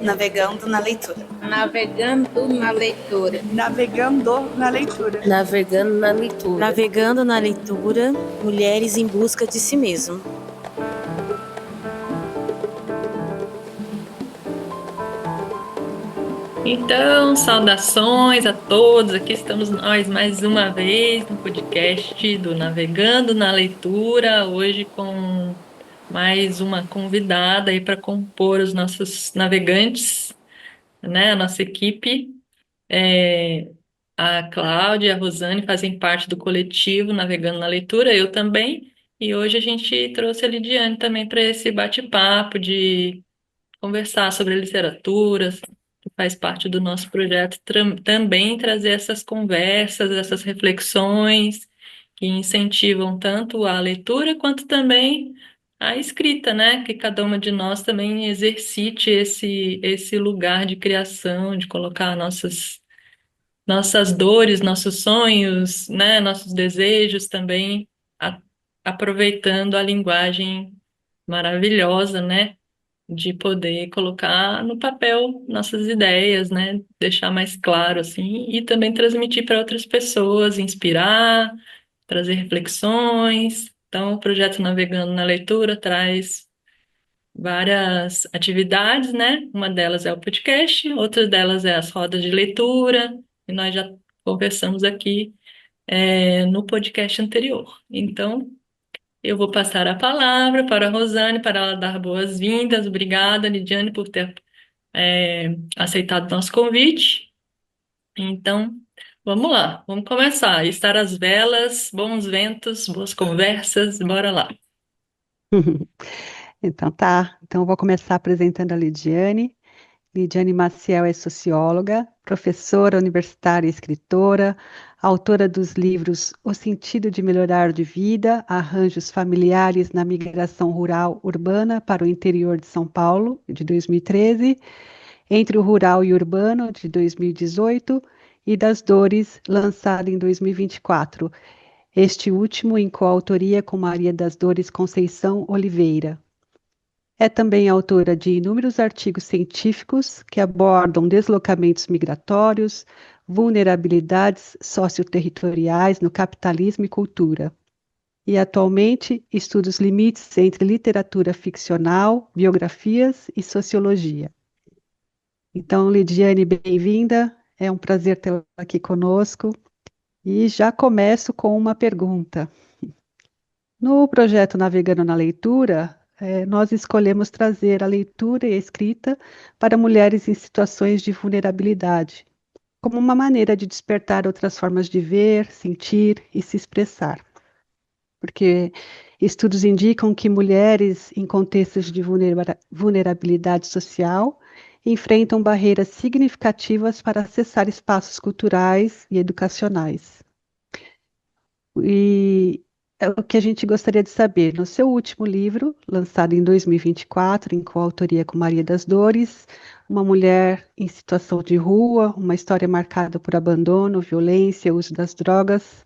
Navegando na leitura. Navegando na leitura. Navegando na leitura. Navegando na leitura. Navegando na leitura, mulheres em busca de si mesmo. Então, saudações a todos. Aqui estamos nós mais uma vez no podcast do Navegando na Leitura, hoje com mais uma convidada aí para compor os nossos navegantes, né? A nossa equipe. A Cláudia e a Rosane fazem parte do coletivo Navegando na Leitura, eu também. E hoje a gente trouxe a Lidiane também para esse bate-papo de conversar sobre literatura, que faz parte do nosso projeto, também trazer essas conversas, essas reflexões que incentivam tanto a leitura quanto também a escrita, né? Que cada uma de nós também exercite esse lugar de criação, de colocar nossas dores, nossos sonhos, né? Nossos desejos também, a- aproveitando a linguagem maravilhosa, né? De poder colocar no papel nossas ideias, né? Deixar mais claro assim e também transmitir para outras pessoas, inspirar, trazer reflexões. Então, o projeto Navegando na Leitura traz várias atividades, né? Uma delas é o podcast, outra delas é as rodas de leitura, e nós já conversamos aqui no podcast anterior. Então, eu vou passar a palavra para a Rosane para ela dar boas-vindas. Obrigada, Lidiane, por ter aceitado o nosso convite. Então, vamos lá, vamos começar. Estar às velas, bons ventos, boas conversas, bora lá. Então tá, então eu vou começar apresentando a Lidiane. Lidiane Maciel é socióloga, professora universitária e escritora, autora dos livros O Sentido de Melhorar de Vida, Arranjos Familiares na Migração Rural Urbana para o Interior de São Paulo, de 2013, Entre o Rural e o Urbano, de 2018, e Das Dores, lançada em 2024, este último em coautoria com Maria das Dores Conceição Oliveira. É também autora de inúmeros artigos científicos que abordam deslocamentos migratórios, vulnerabilidades socioterritoriais no capitalismo e cultura. E atualmente estuda os limites entre literatura ficcional, biografias e sociologia. Então, Lidiane, bem-vinda. É um prazer tê-la aqui conosco. E já começo com uma pergunta. No projeto Navegando na Leitura, nós escolhemos trazer a leitura e a escrita para mulheres em situações de vulnerabilidade, como uma maneira de despertar outras formas de ver, sentir e se expressar. Porque estudos indicam que mulheres em contextos de vulnerabilidade social enfrentam barreiras significativas para acessar espaços culturais e educacionais. E é o que a gente gostaria de saber. No seu último livro, lançado em 2024, em coautoria com Maria das Dores, Uma Mulher em Situação de Rua, uma história marcada por abandono, violência, uso das drogas,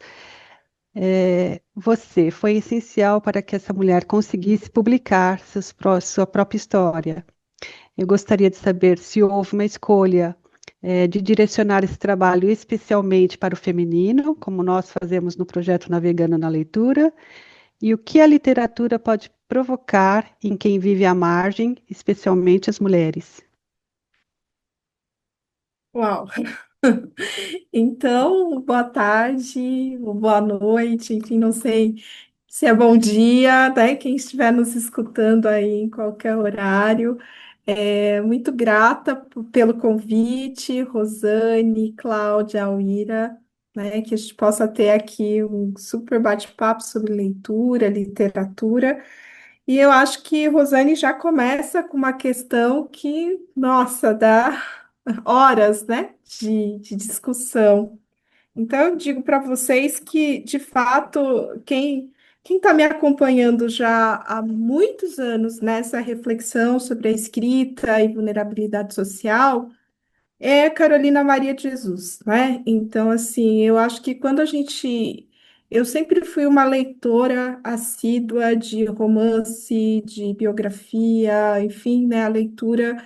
você foi essencial para que essa mulher conseguisse publicar sua própria história. Eu gostaria de saber se houve uma escolha de direcionar esse trabalho especialmente para o feminino, como nós fazemos no projeto Navegando na Leitura, e o que a literatura pode provocar em quem vive à margem, especialmente as mulheres. Uau! Então, boa tarde, ou boa noite, enfim, não sei se é bom dia, né? Quem estiver nos escutando aí em qualquer horário. Muito grata pelo convite, Rosane, Cláudia, Alíra, né? Que a gente possa ter aqui um super bate-papo sobre leitura, literatura. E eu acho que Rosane já começa com uma questão que, nossa, dá horas, né, de discussão. Então, eu digo para vocês que, de fato, quem está me acompanhando já há muitos anos nessa reflexão sobre a escrita e vulnerabilidade social é Carolina Maria de Jesus, né? Então, assim, eu acho que quando a gente. Eu sempre fui uma leitora assídua de romance, de biografia, enfim, né? A leitura.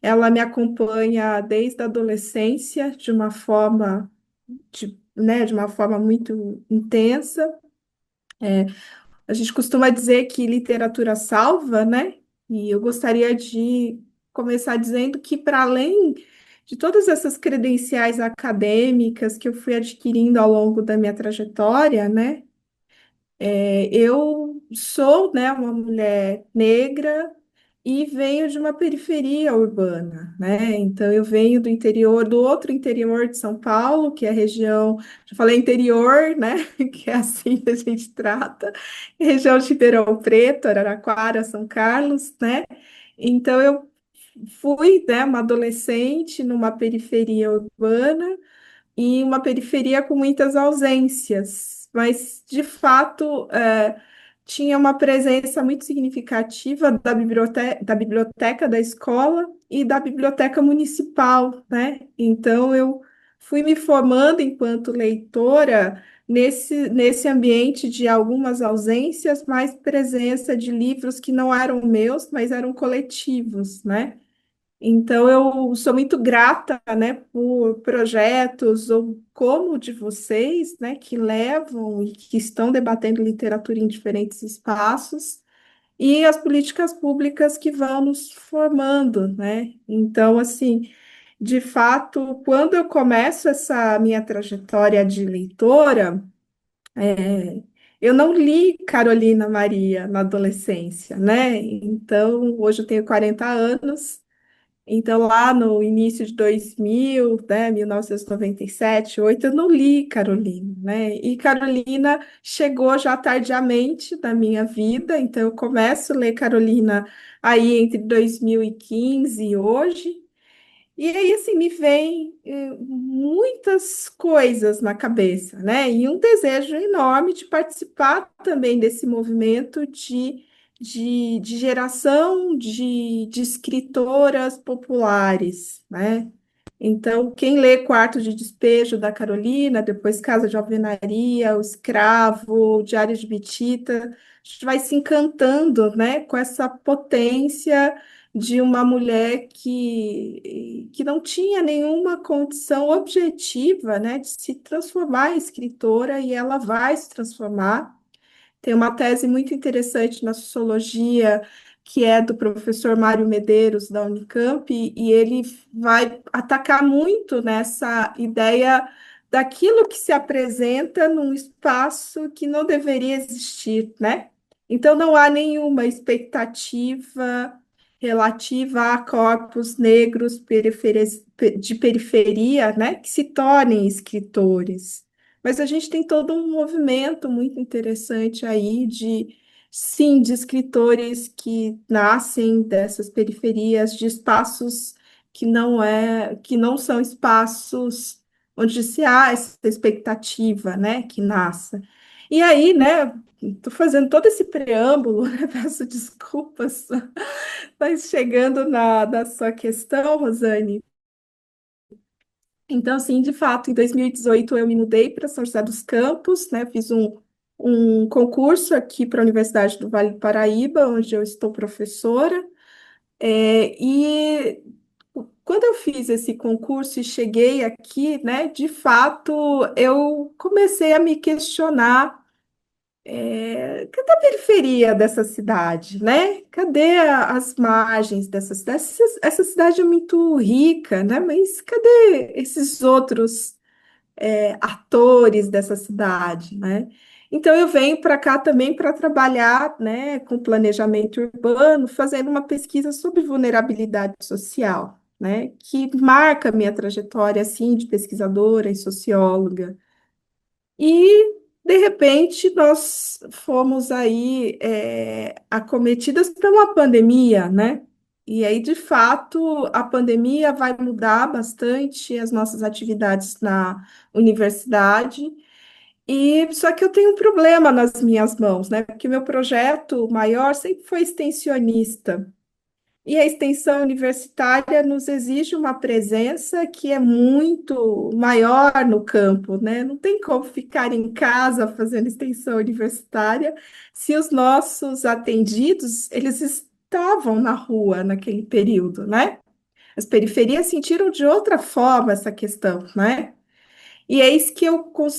ela me acompanha desde a adolescência de uma forma muito intensa. A gente costuma dizer que literatura salva, né? E eu gostaria de começar dizendo que, para além de todas essas credenciais acadêmicas que eu fui adquirindo ao longo da minha trajetória, né? Eu sou, né, uma mulher negra e venho de uma periferia urbana, né? Então eu venho do interior, do outro interior de São Paulo, que é a região, já falei interior, né? Que é assim que a gente trata, região de Ribeirão Preto, Araraquara, São Carlos, né? Então eu fui, né, uma adolescente numa periferia urbana e uma periferia com muitas ausências, mas de fato tinha uma presença muito significativa da biblioteca da escola e da biblioteca municipal, né? Então eu fui me formando enquanto leitora nesse ambiente de algumas ausências, mais presença de livros que não eram meus, mas eram coletivos, né? Então, eu sou muito grata, né, por projetos ou como o de vocês, né, que levam e que estão debatendo literatura em diferentes espaços e as políticas públicas que vão nos formando, né? Então, assim, de fato, quando eu começo essa minha trajetória de leitora, eu não li Carolina Maria na adolescência, né? Então, hoje eu tenho 40 anos. Então, lá no início de 2000, né, 1997, 8, eu não li Carolina, né? E Carolina chegou já tardiamente na minha vida, então eu começo a ler Carolina aí entre 2015 e hoje. E aí, assim, me vem muitas coisas na cabeça, né? E um desejo enorme de participar também desse movimento de geração de escritoras populares, né? Então, quem lê Quarto de Despejo da Carolina, depois Casa de Alvenaria, O Escravo, o Diário de Bitita, a gente vai se encantando, né, com essa potência de uma mulher que não tinha nenhuma condição objetiva, né, de se transformar em escritora, e ela vai se transformar. Tem uma tese muito interessante na sociologia, que é do professor Mário Medeiros, da Unicamp, e ele vai atacar muito nessa ideia daquilo que se apresenta num espaço que não deveria existir, né? Então, não há nenhuma expectativa relativa a corpos negros de periferia, né, que se tornem escritores. Mas a gente tem todo um movimento muito interessante aí sim, de escritores que nascem dessas periferias, de espaços que não são espaços onde se há essa expectativa, né, que nasça. E aí, né, estou fazendo todo esse preâmbulo, né, peço desculpas, mas chegando na sua questão, Rosane, então, assim, de fato, em 2018 eu me mudei para São José dos Campos, né? Fiz um concurso aqui para a Universidade do Vale do Paraíba, onde eu estou professora. E quando eu fiz esse concurso e cheguei aqui, né? De fato, eu comecei a me questionar. Cadê a periferia dessa cidade, né? Cadê as margens dessa cidade? Essa cidade é muito rica, né? Mas cadê esses outros atores dessa cidade, né? Então eu venho para cá também para trabalhar, né, com planejamento urbano, fazendo uma pesquisa sobre vulnerabilidade social, né, que marca a minha trajetória assim de pesquisadora e socióloga. E de repente nós fomos aí acometidas por uma pandemia, né? E aí, de fato, a pandemia vai mudar bastante as nossas atividades na universidade. E só que eu tenho um problema nas minhas mãos, né? Porque meu projeto maior sempre foi extensionista. E a extensão universitária nos exige uma presença que é muito maior no campo, né? Não tem como ficar em casa fazendo extensão universitária se os nossos atendidos, eles estavam na rua naquele período, né? As periferias sentiram de outra forma essa questão, né? E é isso que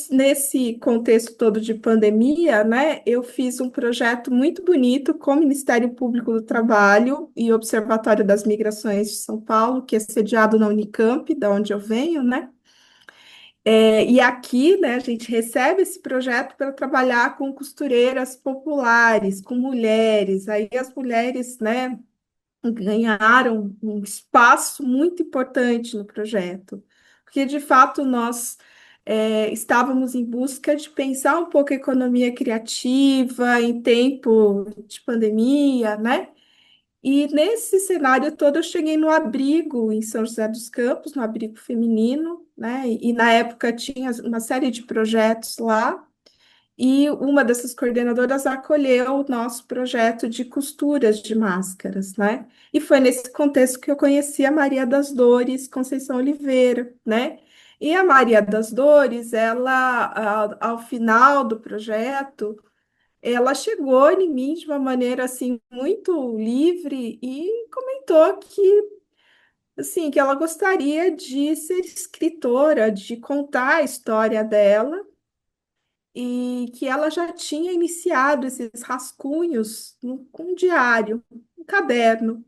nesse contexto todo de pandemia, né, eu fiz um projeto muito bonito com o Ministério Público do Trabalho e o Observatório das Migrações de São Paulo, que é sediado na Unicamp, da onde eu venho, né? E aqui, né, a gente recebe esse projeto para trabalhar com costureiras populares, com mulheres. Aí as mulheres, né, ganharam um espaço muito importante no projeto, porque de fato nós estávamos em busca de pensar um pouco a economia criativa em tempo de pandemia, né? E nesse cenário todo eu cheguei no abrigo em São José dos Campos, no abrigo feminino, né? E na época tinha uma série de projetos lá. E uma dessas coordenadoras acolheu o nosso projeto de costuras de máscaras, né? E foi nesse contexto que eu conheci a Maria das Dores Conceição Oliveira, né? E a Maria das Dores, ela, ao final do projeto, ela chegou em mim de uma maneira assim muito livre e comentou que assim que ela gostaria de ser escritora, de contar a história dela e que ela já tinha iniciado esses rascunhos com um diário, um caderno.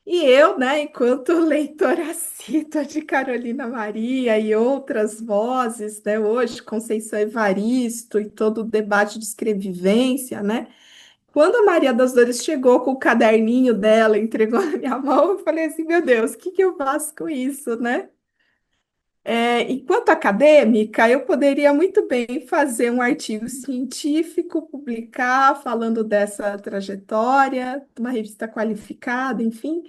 E eu, né, enquanto leitora assídua de Carolina Maria e outras vozes, né, hoje, Conceição Evaristo e todo o debate de escrevivência, né, quando a Maria das Dores chegou com o caderninho dela, entregou na minha mão, eu falei assim, meu Deus, o que que eu faço com isso, né? Enquanto acadêmica, eu poderia muito bem fazer um artigo científico, publicar falando dessa trajetória, uma revista qualificada, enfim.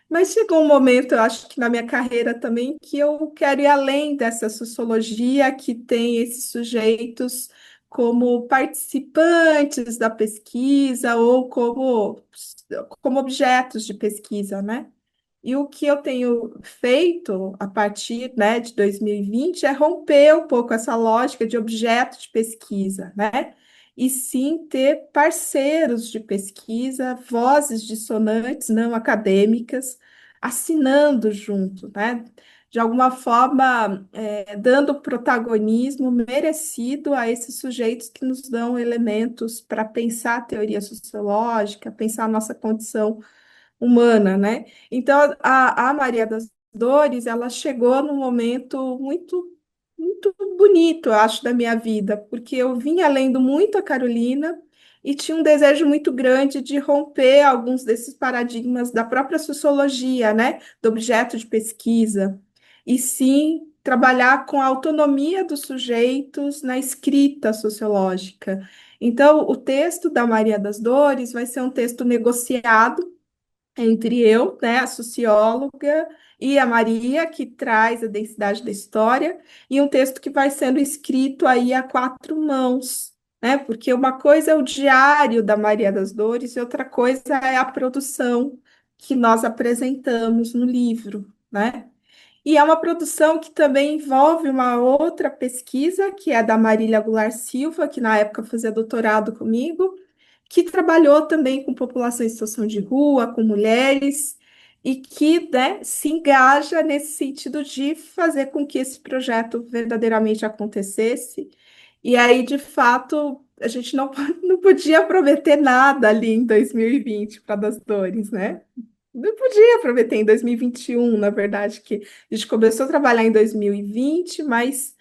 Mas chegou um momento, eu acho que na minha carreira também, que eu quero ir além dessa sociologia que tem esses sujeitos como participantes da pesquisa ou como objetos de pesquisa, né? E o que eu tenho feito a partir, né, de 2020 é romper um pouco essa lógica de objeto de pesquisa, né? E sim ter parceiros de pesquisa, vozes dissonantes não acadêmicas, assinando junto, né? De alguma forma, dando protagonismo merecido a esses sujeitos que nos dão elementos para pensar a teoria sociológica, pensar a nossa condição humana, né? Então, a Maria das Dores, ela chegou num momento muito bonito, eu acho, da minha vida, porque eu vinha lendo muito a Carolina e tinha um desejo muito grande de romper alguns desses paradigmas da própria sociologia, né? Do objeto de pesquisa, e sim trabalhar com a autonomia dos sujeitos na escrita sociológica. Então, o texto da Maria das Dores vai ser um texto negociado entre eu, né, a socióloga, e a Maria, que traz a densidade da história, e um texto que vai sendo escrito aí a quatro mãos, né? Porque uma coisa é o diário da Maria das Dores e outra coisa é a produção que nós apresentamos no livro, né? E é uma produção que também envolve uma outra pesquisa, que é da Marília Goulart Silva, que na época fazia doutorado comigo, que trabalhou também com população em situação de rua, com mulheres, e que, né, se engaja nesse sentido de fazer com que esse projeto verdadeiramente acontecesse. E aí, de fato, a gente não, não podia prometer nada ali em 2020 para das dores, né? Não podia prometer em 2021, na verdade, que a gente começou a trabalhar em 2020, mas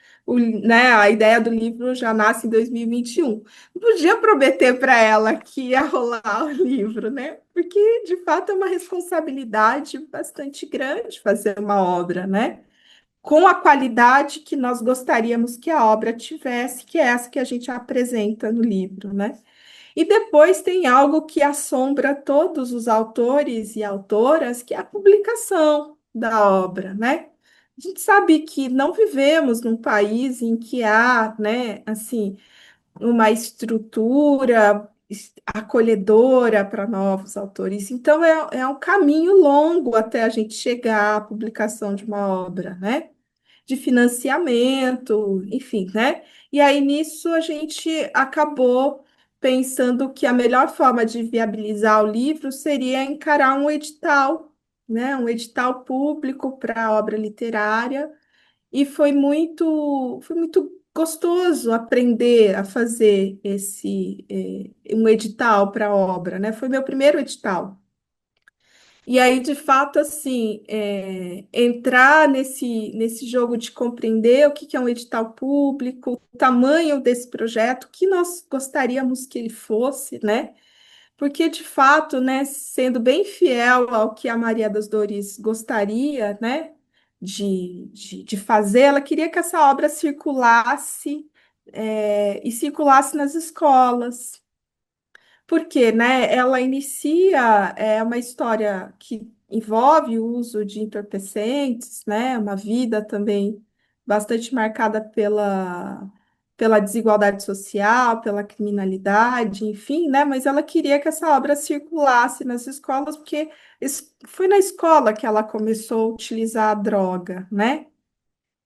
né, a ideia do livro já nasce em 2021. Não podia prometer para ela que ia rolar o livro, né? Porque, de fato, é uma responsabilidade bastante grande fazer uma obra, né? Com a qualidade que nós gostaríamos que a obra tivesse, que é essa que a gente apresenta no livro, né? E depois tem algo que assombra todos os autores e autoras, que é a publicação da obra, né? A gente sabe que não vivemos num país em que há, né, assim, uma estrutura acolhedora para novos autores. Então, é um caminho longo até a gente chegar à publicação de uma obra, né? De financiamento, enfim, né? E aí nisso a gente acabou pensando que a melhor forma de viabilizar o livro seria encarar um edital, né? Um edital público para obra literária. E foi muito gostoso aprender a fazer um edital para obra, né? Foi meu primeiro edital. E aí, de fato, assim, entrar nesse jogo de compreender o que que é um edital público, o tamanho desse projeto, o que nós gostaríamos que ele fosse, né? Porque, de fato, né, sendo bem fiel ao que a Maria das Dores gostaria, né, de fazer, ela queria que essa obra circulasse, e circulasse nas escolas. Porque, né, ela inicia uma história que envolve o uso de entorpecentes, né, uma vida também bastante marcada pela desigualdade social, pela criminalidade, enfim, né, mas ela queria que essa obra circulasse nas escolas, porque foi na escola que ela começou a utilizar a droga, né?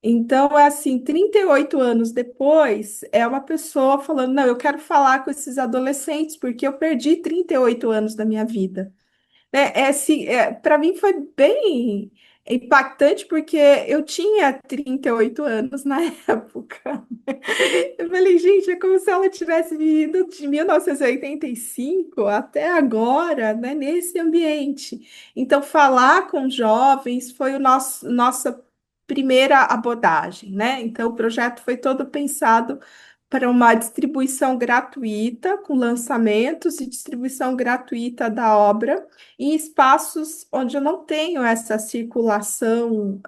Então, é assim, 38 anos depois, é uma pessoa falando, não, eu quero falar com esses adolescentes, porque eu perdi 38 anos da minha vida. Para mim foi bem impactante, porque eu tinha 38 anos na época. Eu falei, gente, é como se ela tivesse vivido de 1985 até agora, né, nesse ambiente. Então, falar com jovens foi nossa primeira abordagem, né? Então, o projeto foi todo pensado para uma distribuição gratuita, com lançamentos e distribuição gratuita da obra em espaços onde eu não tenho essa circulação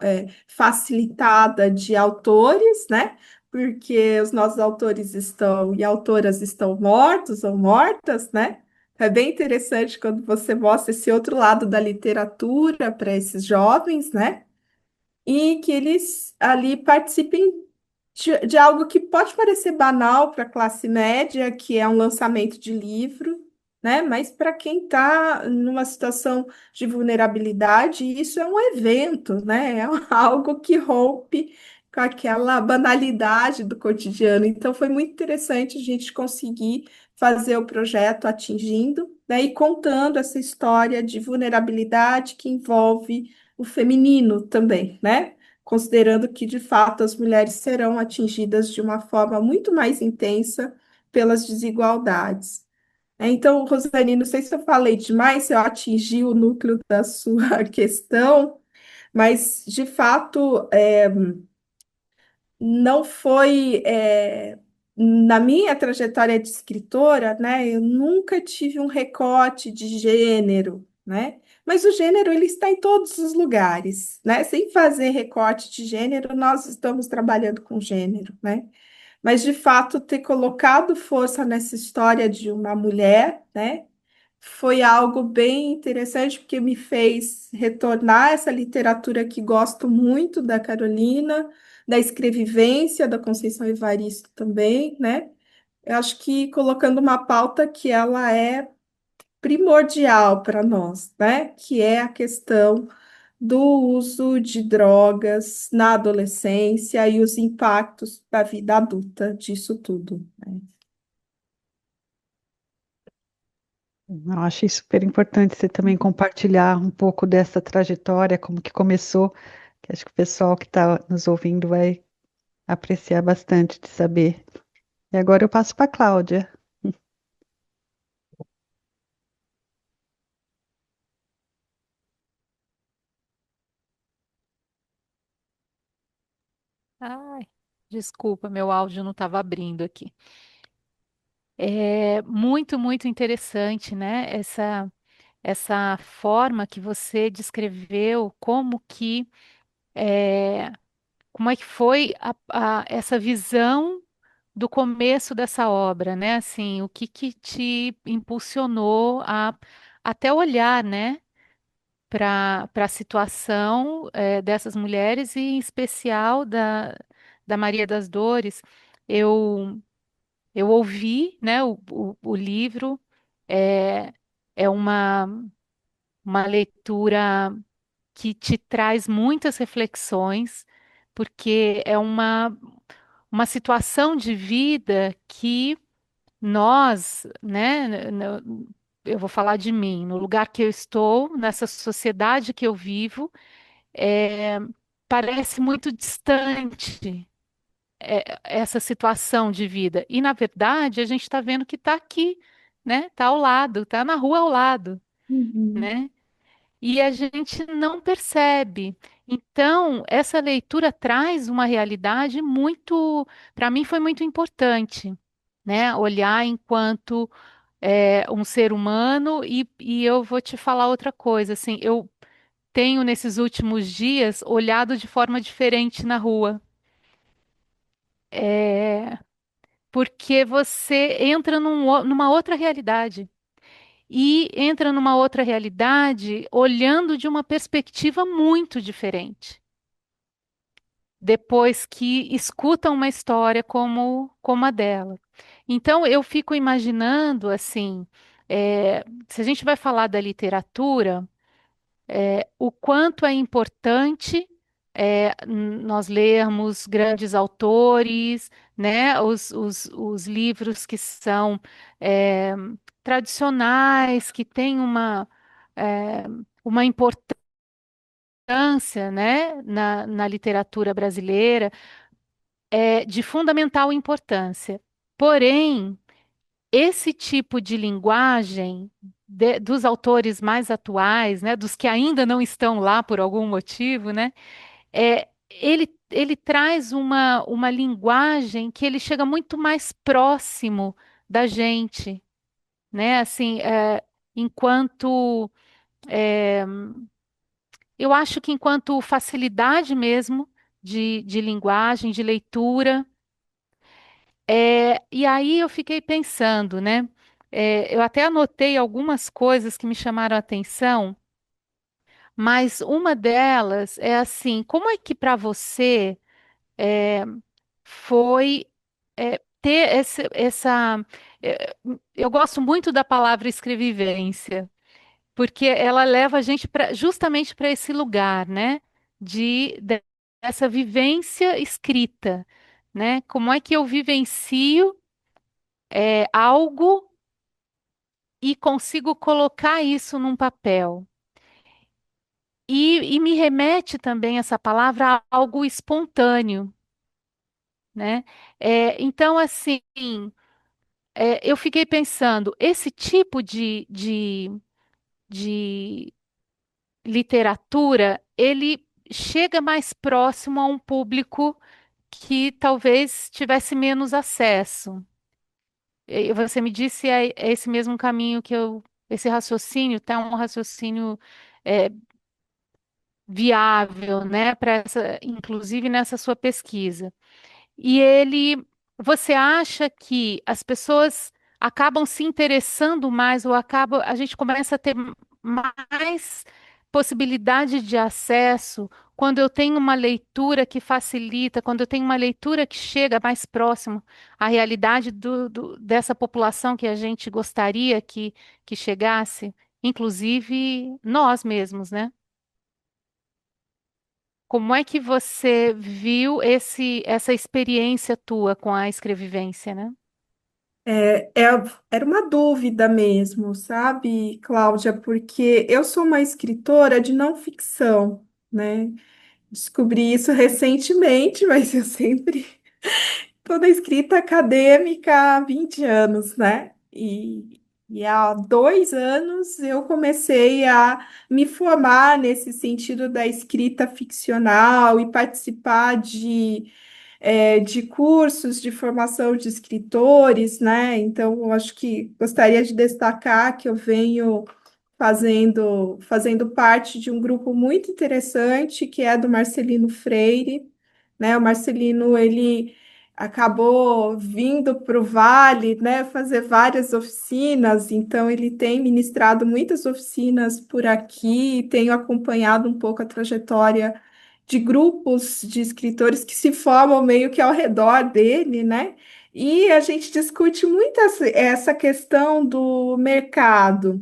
facilitada de autores, né? Porque os nossos autores estão e autoras estão mortos ou mortas, né? É bem interessante quando você mostra esse outro lado da literatura para esses jovens, né? E que eles ali participem de algo que pode parecer banal para a classe média, que é um lançamento de livro, né? Mas para quem está numa situação de vulnerabilidade, isso é um evento, né? É algo que rompe com aquela banalidade do cotidiano. Então, foi muito interessante a gente conseguir fazer o projeto atingindo, né? E contando essa história de vulnerabilidade que envolve o feminino também, né? Considerando que, de fato, as mulheres serão atingidas de uma forma muito mais intensa pelas desigualdades. Então, Rosane, não sei se eu falei demais, se eu atingi o núcleo da sua questão, mas, de fato, não foi, na minha trajetória de escritora, né, eu nunca tive um recorte de gênero, né? Mas o gênero ele está em todos os lugares, né? Sem fazer recorte de gênero, nós estamos trabalhando com gênero, né? Mas de fato ter colocado força nessa história de uma mulher, né? Foi algo bem interessante porque me fez retornar a essa literatura que gosto muito da Carolina, da escrevivência da Conceição Evaristo também, né? Eu acho que colocando uma pauta que ela é primordial para nós, né? Que é a questão do uso de drogas na adolescência e os impactos da vida adulta disso tudo, né? Eu achei super importante você também compartilhar um pouco dessa trajetória, como que começou, que acho que o pessoal que está nos ouvindo vai apreciar bastante de saber. E agora eu passo para a Cláudia. Ai, desculpa, meu áudio não estava abrindo aqui. É muito, muito interessante, né? Essa forma que você descreveu, é, como é que foi essa visão do começo dessa obra, né? Assim, o que que te impulsionou a até olhar, né? Para a situação dessas mulheres e em especial da Maria das Dores. Eu eu ouvi, né, o livro, é, é uma leitura que te traz muitas reflexões, porque é uma situação de vida que nós, né, eu vou falar de mim, no lugar que eu estou, nessa sociedade que eu vivo, é, parece muito distante essa situação de vida. E, na verdade, a gente está vendo que está aqui, né? Está ao lado, está na rua ao lado, Uhum. né? E a gente não percebe. Então, essa leitura traz uma realidade muito, para mim, foi muito importante, né? Olhar enquanto um ser humano e eu vou te falar outra coisa, assim, eu tenho nesses últimos dias olhado de forma diferente na rua. É, porque você entra numa outra realidade. E entra numa outra realidade olhando de uma perspectiva muito diferente. Depois que escuta uma história como a dela. Então, eu fico imaginando, assim, se a gente vai falar da literatura, o quanto é importante nós lermos grandes autores, né, os livros que são é, tradicionais, que têm é, uma importância, né, na literatura brasileira, de fundamental importância. Porém, esse tipo de linguagem dos autores mais atuais, né, dos que ainda não estão lá por algum motivo, né, ele traz uma linguagem que ele chega muito mais próximo da gente, né, assim, enquanto, é, eu acho que enquanto facilidade mesmo de linguagem, de leitura. E aí eu fiquei pensando, né? Eu até anotei algumas coisas que me chamaram a atenção, mas uma delas é assim: como é que para você é, foi ter eu gosto muito da palavra escrevivência, porque ela leva a gente justamente para esse lugar, né? Dessa vivência escrita, né? Como é que eu vivencio algo e consigo colocar isso num papel. E me remete também essa palavra a algo espontâneo, né? Então, assim, eu fiquei pensando, esse tipo de literatura, ele chega mais próximo a um público que talvez tivesse menos acesso. Você me disse é esse mesmo caminho esse raciocínio, tá? Um raciocínio é, viável, né, inclusive nessa sua pesquisa. E você acha que as pessoas acabam se interessando mais ou a gente começa a ter mais possibilidade de acesso quando eu tenho uma leitura que facilita, quando eu tenho uma leitura que chega mais próximo à realidade dessa população que a gente gostaria que chegasse, inclusive nós mesmos, né? Como é que você viu essa experiência tua com a escrevivência, né? É, é, era uma dúvida mesmo, sabe, Cláudia? Porque eu sou uma escritora de não ficção, né? Descobri isso recentemente, mas eu sempre estou na escrita acadêmica há 20 anos, né? E há 2 anos eu comecei a me formar nesse sentido da escrita ficcional e participar de cursos de formação de escritores, né? Então, eu acho que gostaria de destacar que eu venho fazendo parte de um grupo muito interessante, que é do Marcelino Freire, né? O Marcelino, ele acabou vindo para o Vale, né, fazer várias oficinas, então ele tem ministrado muitas oficinas por aqui, tenho acompanhado um pouco a trajetória de grupos de escritores que se formam meio que ao redor dele, né? E a gente discute muito essa questão do mercado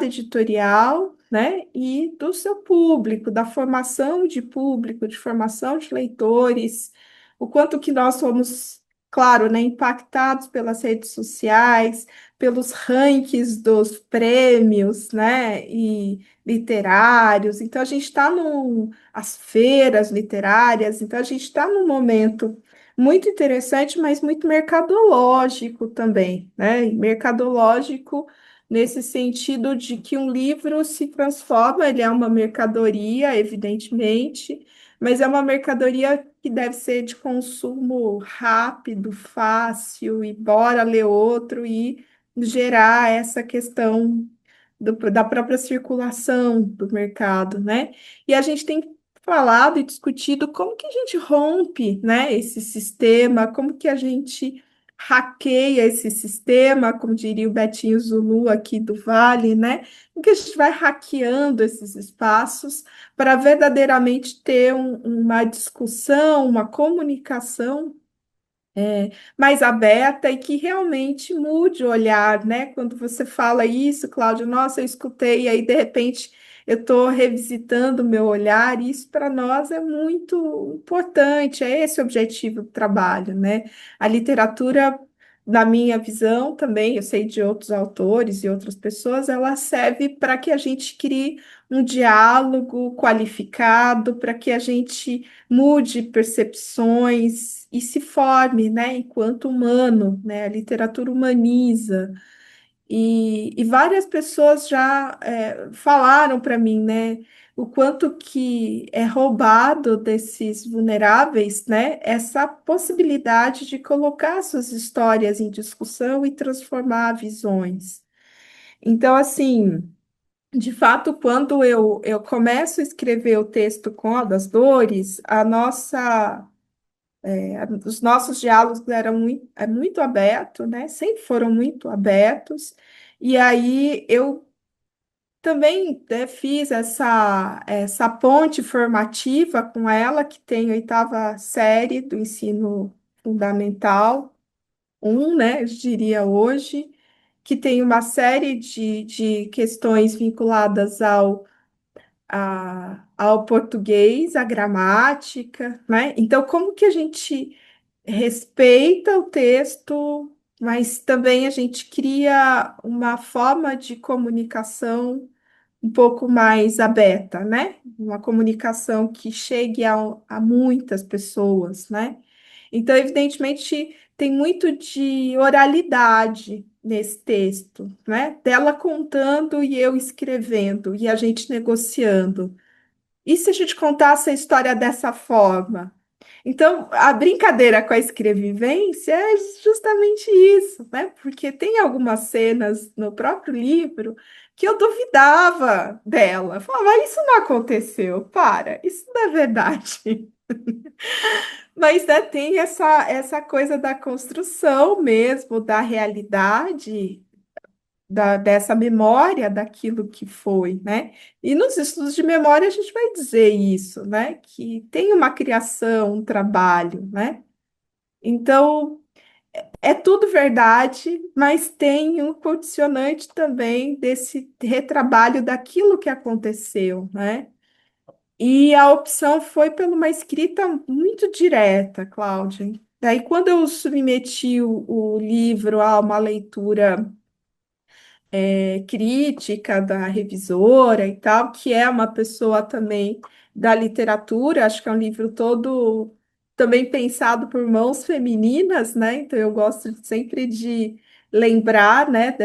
editorial, né? E do seu público, da formação de público, de formação de leitores, o quanto que nós somos claro, né, impactados pelas redes sociais, pelos rankings dos prêmios, né, e literários. Então, a gente está as feiras literárias, então a gente está num momento muito interessante, mas muito mercadológico também, né? E mercadológico nesse sentido de que um livro se transforma, ele é uma mercadoria, evidentemente, mas é uma mercadoria que deve ser de consumo rápido, fácil, e bora ler outro e gerar essa questão da própria circulação do mercado, né? E a gente tem falado e discutido como que a gente rompe, né, esse sistema, como que a gente hackeia esse sistema, como diria o Betinho Zulu aqui do Vale, né? Como que a gente vai hackeando esses espaços para verdadeiramente ter uma discussão, uma comunicação mais aberta e que realmente mude o olhar, né? Quando você fala isso, Cláudio, nossa, eu escutei, e aí de repente eu estou revisitando o meu olhar, e isso para nós é muito importante, é esse o objetivo do trabalho, né? A literatura, na minha visão também, eu sei de outros autores e outras pessoas, ela serve para que a gente crie um diálogo qualificado, para que a gente mude percepções e se forme, né, enquanto humano, né? A literatura humaniza. E várias pessoas já falaram para mim, né, o quanto que é roubado desses vulneráveis, né, essa possibilidade de colocar suas histórias em discussão e transformar visões. Então, assim, de fato, quando eu começo a escrever o texto com a das Dores, os nossos diálogos eram muito abertos, né? Sempre foram muito abertos. E aí eu também, né, fiz essa ponte formativa com ela, que tem a oitava série do ensino fundamental, né? Eu diria hoje, que tem uma série de questões vinculadas ao português, à gramática, né? Então, como que a gente respeita o texto, mas também a gente cria uma forma de comunicação um pouco mais aberta, né? Uma comunicação que chegue a muitas pessoas, né? Então, evidentemente, tem muito de oralidade nesse texto, né? Dela contando e eu escrevendo, e a gente negociando. E se a gente contasse a história dessa forma? Então, a brincadeira com a escrevivência é justamente isso, né? Porque tem algumas cenas no próprio livro que eu duvidava dela. Falava, isso não aconteceu, para, isso não é verdade. Mas né, tem essa coisa da construção mesmo, da realidade, dessa memória daquilo que foi, né? E nos estudos de memória a gente vai dizer isso, né? Que tem uma criação, um trabalho, né? Então, é tudo verdade, mas tem um condicionante também desse retrabalho daquilo que aconteceu, né? E a opção foi por uma escrita muito direta, Cláudia. Daí, quando eu submeti o livro a uma leitura crítica da revisora e tal, que é uma pessoa também da literatura, acho que é um livro todo também pensado por mãos femininas, né? Então eu gosto sempre de lembrar, né,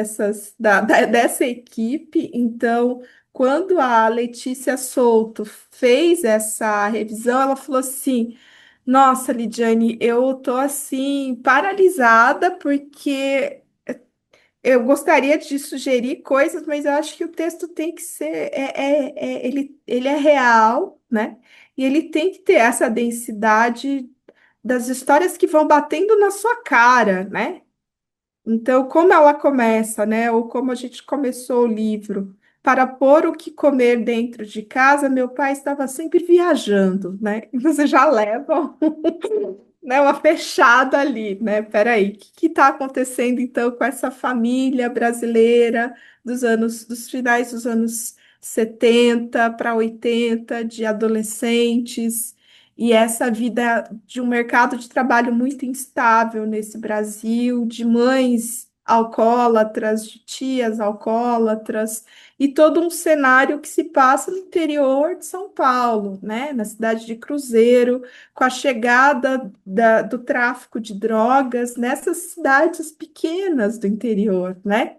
dessa equipe. Então, quando a Letícia Souto fez essa revisão, ela falou assim: Nossa, Lidiane, eu tô assim paralisada porque eu gostaria de sugerir coisas, mas eu acho que o texto tem que ser, ele é real, né? E ele tem que ter essa densidade das histórias que vão batendo na sua cara, né? Então, como ela começa, né? Ou como a gente começou o livro, para pôr o que comer dentro de casa, meu pai estava sempre viajando, né? E você já leva né, uma fechada ali, né? Peraí, o que está acontecendo então com essa família brasileira dos finais dos anos 70 para 80, de adolescentes? e essa vida de um mercado de trabalho muito instável nesse Brasil, de mães alcoólatras, de tias alcoólatras, e todo um cenário que se passa no interior de São Paulo, né, na cidade de Cruzeiro, com a chegada do tráfico de drogas nessas cidades pequenas do interior, né?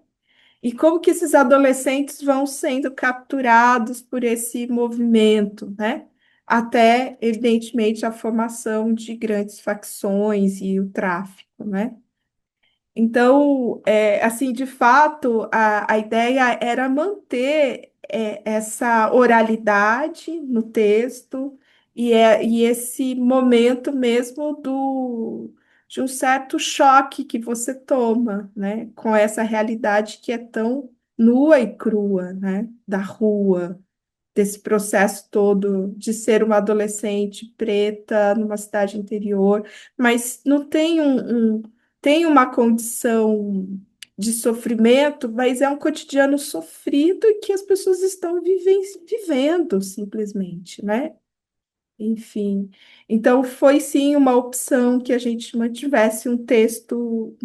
E como que esses adolescentes vão sendo capturados por esse movimento, né? Até, evidentemente, a formação de grandes facções e o tráfico, né? Então, assim, de fato, a ideia era manter essa oralidade no texto e esse momento mesmo de um certo choque que você toma, né, com essa realidade que é tão nua e crua, né, da rua, desse processo todo de ser uma adolescente preta numa cidade interior, mas não tem tem uma condição de sofrimento, mas é um cotidiano sofrido e que as pessoas estão vivendo simplesmente, né? Enfim, então foi sim uma opção que a gente mantivesse um texto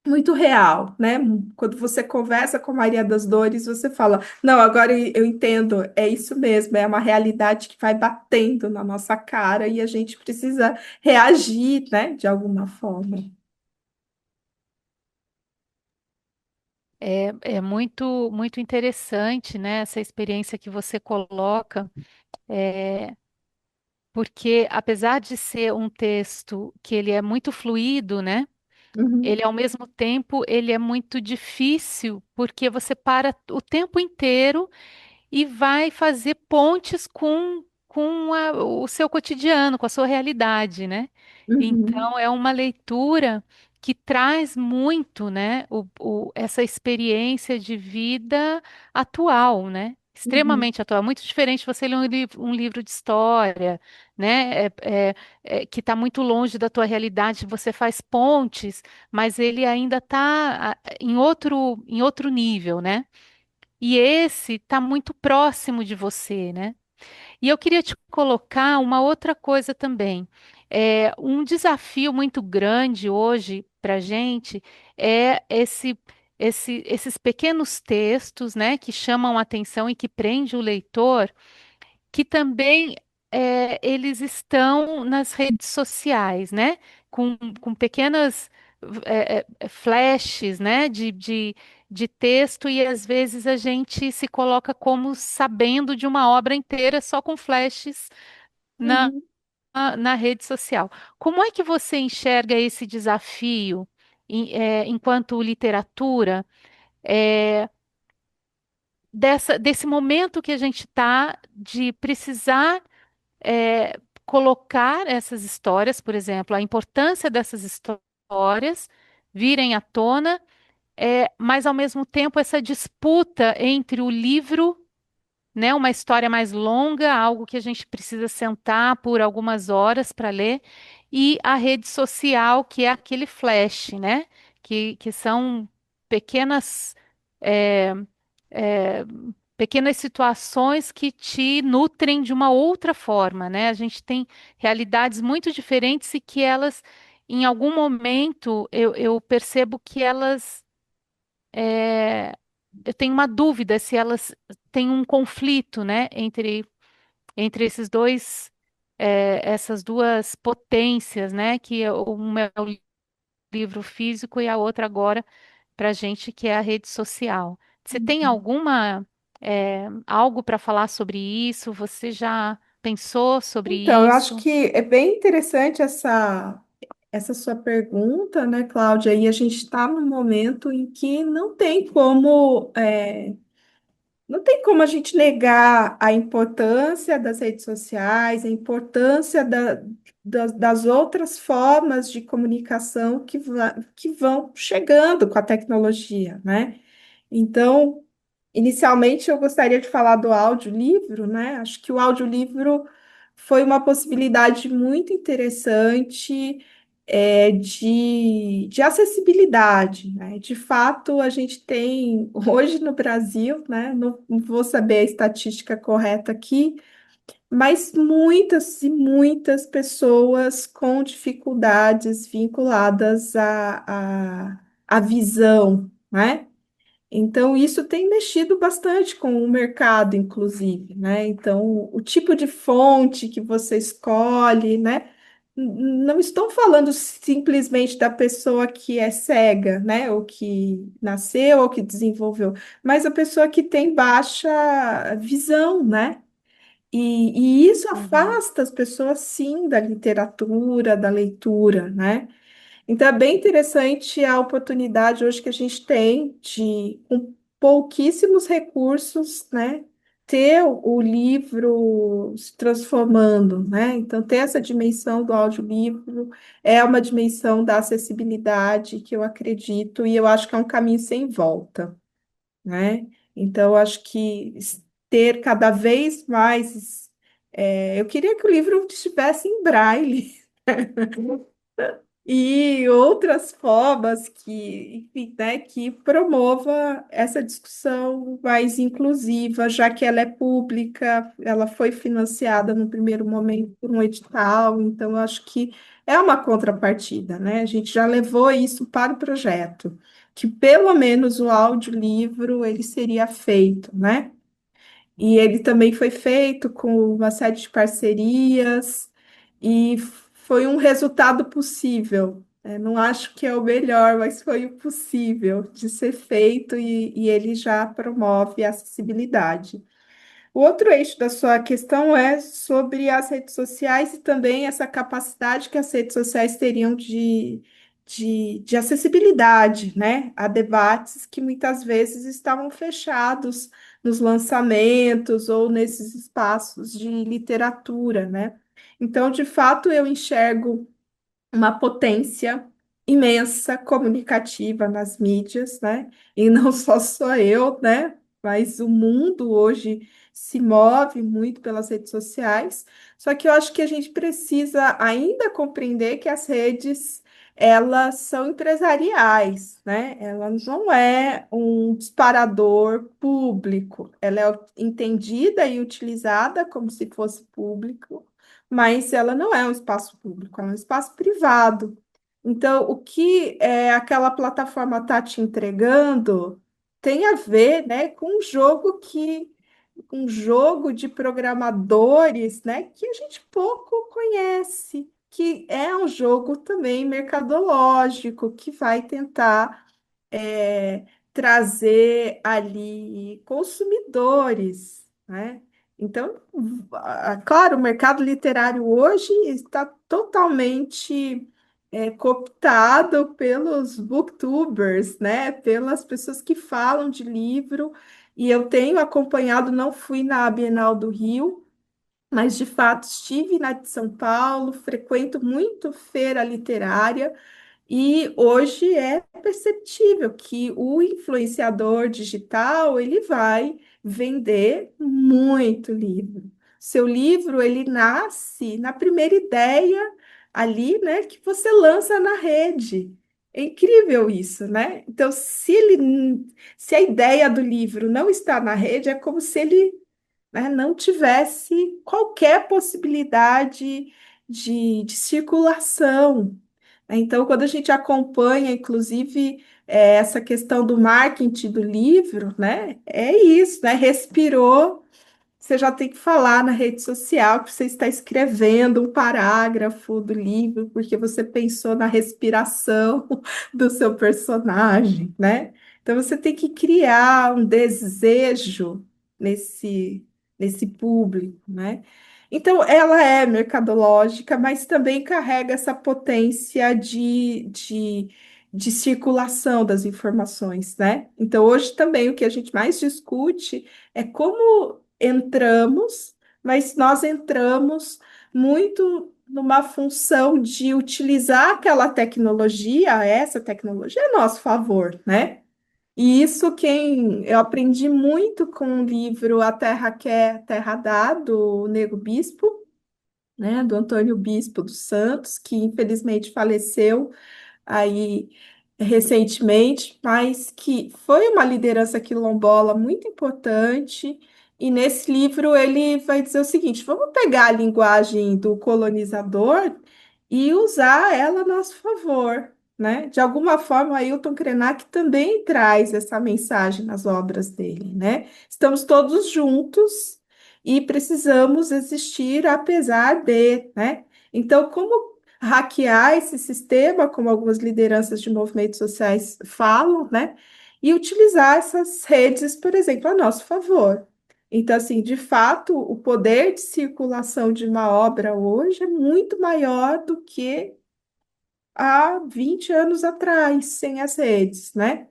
muito real, né? Quando você conversa com Maria das Dores, você fala, não, agora eu entendo, é isso mesmo, é uma realidade que vai batendo na nossa cara e a gente precisa reagir, né, de alguma forma. É muito, muito interessante, né, essa experiência que você coloca, é, porque apesar de ser um texto que ele é muito fluido, né, Uhum, ele ao mesmo tempo ele é muito difícil, porque você para o tempo inteiro e vai fazer pontes com o seu cotidiano, com a sua realidade, né? uhum, Então, é uma leitura que traz muito, né, essa experiência de vida atual, né? uhum, Extremamente atual, muito diferente de você ler um livro de história, né? Que está muito longe da tua realidade, você faz pontes, mas ele ainda está em outro nível, né? E esse está muito próximo de você, né? E eu queria te colocar uma outra coisa também. Um desafio muito grande hoje para a gente é esses pequenos textos, né, que chamam a atenção e que prende o leitor que também eles estão nas redes sociais, né? Com pequenas flashes, né? De texto, e às vezes a gente se coloca como sabendo de uma obra inteira só com flashes na, uhum. na rede social. Como é que você enxerga esse desafio enquanto literatura? eh, desse momento que a gente está de precisar colocar essas histórias, por exemplo, a importância dessas histórias virem à tona, mas ao mesmo tempo essa disputa entre o livro, né, uma história mais longa, algo que a gente precisa sentar por algumas horas para ler, e a rede social, que é aquele flash, né, que são pequenas é, é, pequenas situações que te nutrem de uma outra forma, né? A gente tem realidades muito diferentes e que elas, em algum momento, eu percebo que elas, é, eu tenho uma dúvida se elas têm um conflito, né, entre esses dois, essas duas potências, né? Que uma é o livro físico e a outra agora para a gente que é a rede social. Você tem alguma algo para falar sobre isso? Você já pensou sobre Então, eu acho isso? que é bem interessante essa sua pergunta, né, Cláudia? E a gente está num momento em que não tem como a gente negar a importância das redes sociais, a importância das outras formas de comunicação que vão chegando com a tecnologia, né? Então, inicialmente eu gostaria de falar do audiolivro, né? Acho que o audiolivro foi uma possibilidade muito interessante de acessibilidade, né? De fato, a gente tem hoje no Brasil, né? Não vou saber a estatística correta aqui, mas muitas e muitas pessoas com dificuldades vinculadas à visão, né? Então, isso tem mexido bastante com o mercado, inclusive, né? Então, o tipo de fonte que você escolhe, né? Não estou falando simplesmente da pessoa que é cega, né? Ou que nasceu ou que desenvolveu, mas a pessoa que tem baixa visão, né? E isso Uhum. afasta as pessoas, sim, da literatura, da leitura, né? Então, é bem interessante a oportunidade hoje que a gente tem de, com pouquíssimos recursos, né, ter o livro se transformando, né? Então, ter essa dimensão do audiolivro é uma dimensão da acessibilidade que eu acredito e eu acho que é um caminho sem volta, né? Então, eu acho que ter cada vez mais. Eu queria que o livro estivesse em braille. E outras formas que, enfim, né, que promova essa discussão mais inclusiva, já que ela é pública, ela foi financiada no primeiro momento por um edital, então eu acho que é uma contrapartida, né? A gente já levou isso para o projeto, que pelo menos o audiolivro ele seria feito, né? E ele também foi feito com uma série de parcerias e foi um resultado possível. Não acho que é o melhor, mas foi o possível de ser feito e ele já promove a acessibilidade. O outro eixo da sua questão é sobre as redes sociais e também essa capacidade que as redes sociais teriam de acessibilidade, né, a debates que muitas vezes estavam fechados nos lançamentos ou nesses espaços de literatura, né? Então, de fato, eu enxergo uma potência imensa comunicativa nas mídias, né? E não só eu, né? Mas o mundo hoje se move muito pelas redes sociais. Só que eu acho que a gente precisa ainda compreender que as redes elas são empresariais, né? Elas não é um disparador público. Ela é entendida e utilizada como se fosse público, mas ela não é um espaço público, é um espaço privado. Então, o que aquela plataforma está te entregando tem a ver, né, com um jogo de programadores, né, que a gente pouco conhece, que é um jogo também mercadológico, que vai tentar é, trazer ali consumidores, né? Então, claro, o mercado literário hoje está totalmente cooptado pelos booktubers, né? Pelas pessoas que falam de livro, e eu tenho acompanhado, não fui na Bienal do Rio, mas de fato estive na de São Paulo, frequento muito feira literária, e hoje é perceptível que o influenciador digital ele vai vender muito livro. Seu livro ele nasce na primeira ideia ali, né, que você lança na rede. É incrível isso, né? Então, se a ideia do livro não está na rede, é como se ele, né, não tivesse qualquer possibilidade de circulação. Então, quando a gente acompanha, inclusive, essa questão do marketing do livro, né? É isso, né? Respirou, você já tem que falar na rede social que você está escrevendo um parágrafo do livro, porque você pensou na respiração do seu personagem, né? Então, você tem que criar um desejo nesse, nesse público, né? Então, ela é mercadológica, mas também carrega essa potência de circulação das informações, né? Então, hoje também o que a gente mais discute é como entramos, mas nós entramos muito numa função de utilizar aquela tecnologia, essa tecnologia a nosso favor, né? E isso quem eu aprendi muito com o livro A Terra Quer, Terra Dá, do Nego Bispo, né, do Antônio Bispo dos Santos, que infelizmente faleceu aí recentemente, mas que foi uma liderança quilombola muito importante E nesse livro ele vai dizer o seguinte: vamos pegar a linguagem do colonizador e usar ela a nosso favor, né? De alguma forma, Ailton Krenak também traz essa mensagem nas obras dele, né? Estamos todos juntos e precisamos existir apesar de, né? Então, como hackear esse sistema, como algumas lideranças de movimentos sociais falam, né? E utilizar essas redes, por exemplo, a nosso favor. Então, assim, de fato, o poder de circulação de uma obra hoje é muito maior do que há 20 anos atrás, sem as redes, né?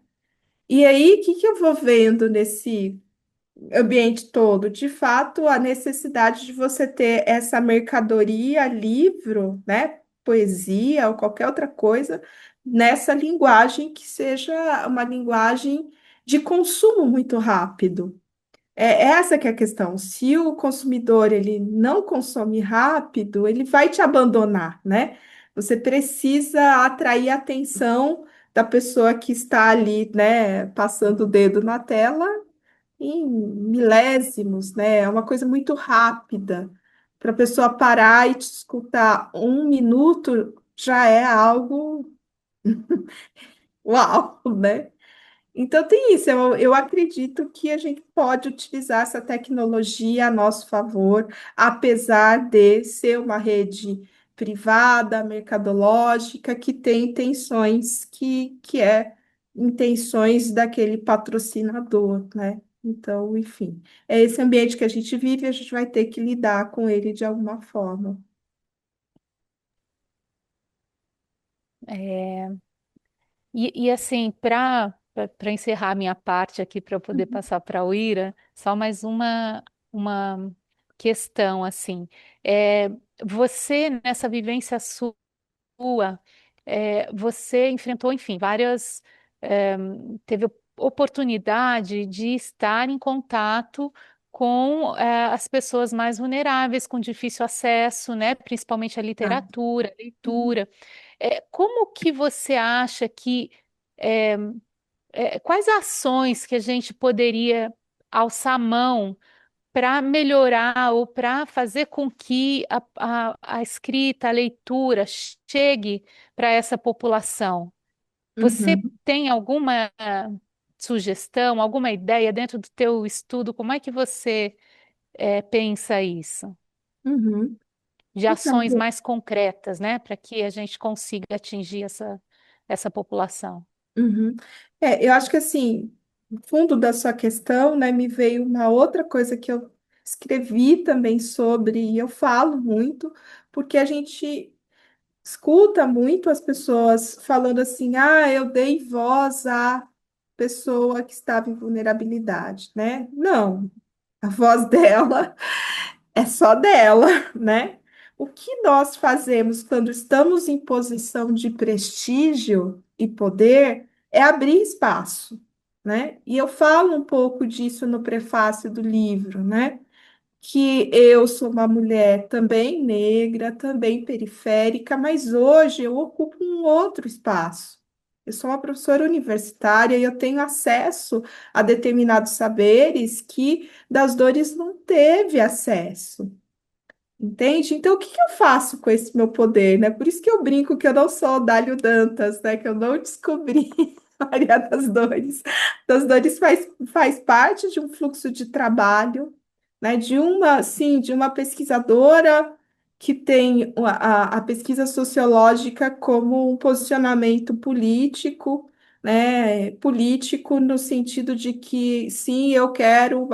E aí, o que que eu vou vendo nesse ambiente todo? De fato, a necessidade de você ter essa mercadoria, livro, né? Poesia ou qualquer outra coisa, nessa linguagem que seja uma linguagem de consumo muito rápido. É essa que é a questão. Se o consumidor ele não consome rápido, ele vai te abandonar, né? Você precisa atrair a atenção da pessoa que está ali, né, passando o dedo na tela em milésimos, né? É uma coisa muito rápida. Para a pessoa parar e te escutar 1 minuto já é algo uau, né? Então, tem isso. Eu acredito que a gente pode utilizar essa tecnologia a nosso favor, apesar de ser uma rede privada, mercadológica, que tem intenções que é intenções daquele patrocinador, né? Então, enfim, é esse ambiente que a gente vive, a gente vai ter que lidar com ele de alguma forma. É, e assim, para encerrar a minha parte aqui, para eu poder passar para a Uira, só mais uma questão assim. É, você, nessa vivência sua, você enfrentou, enfim, teve oportunidade de estar em contato com as pessoas mais vulneráveis, com difícil acesso, né? Principalmente à Tá. literatura, Uhum, leitura. Como que você acha que é, quais ações que a gente poderia alçar a mão para melhorar ou para fazer com que a escrita, a leitura chegue para essa população? Você uhum, tem alguma sugestão, alguma ideia dentro do teu estudo? Como é que você pensa isso? uhum. De Então, ações mais concretas, né, para que a gente consiga atingir essa população. uhum. Eu acho que assim, no fundo da sua questão, né, me veio uma outra coisa que eu escrevi também sobre, e eu falo muito, porque a gente escuta muito as pessoas falando assim, ah, eu dei voz à pessoa que estava em vulnerabilidade, né? Não, a voz dela é só dela, né? O que nós fazemos quando estamos em posição de prestígio e poder é abrir espaço, né? E eu falo um pouco disso no prefácio do livro, né? Que eu sou uma mulher também negra, também periférica, mas hoje eu ocupo um outro espaço. Eu sou uma professora universitária e eu tenho acesso a determinados saberes que das dores não teve acesso. Entende? Então, o que que eu faço com esse meu poder, né? Por isso que eu brinco que eu não sou Dálio Dantas, né? Que eu não descobri a Maria das Dores. Das Dores faz parte de um fluxo de trabalho, né? De uma pesquisadora que tem a pesquisa sociológica como um posicionamento político, né? Político no sentido de que, sim, eu quero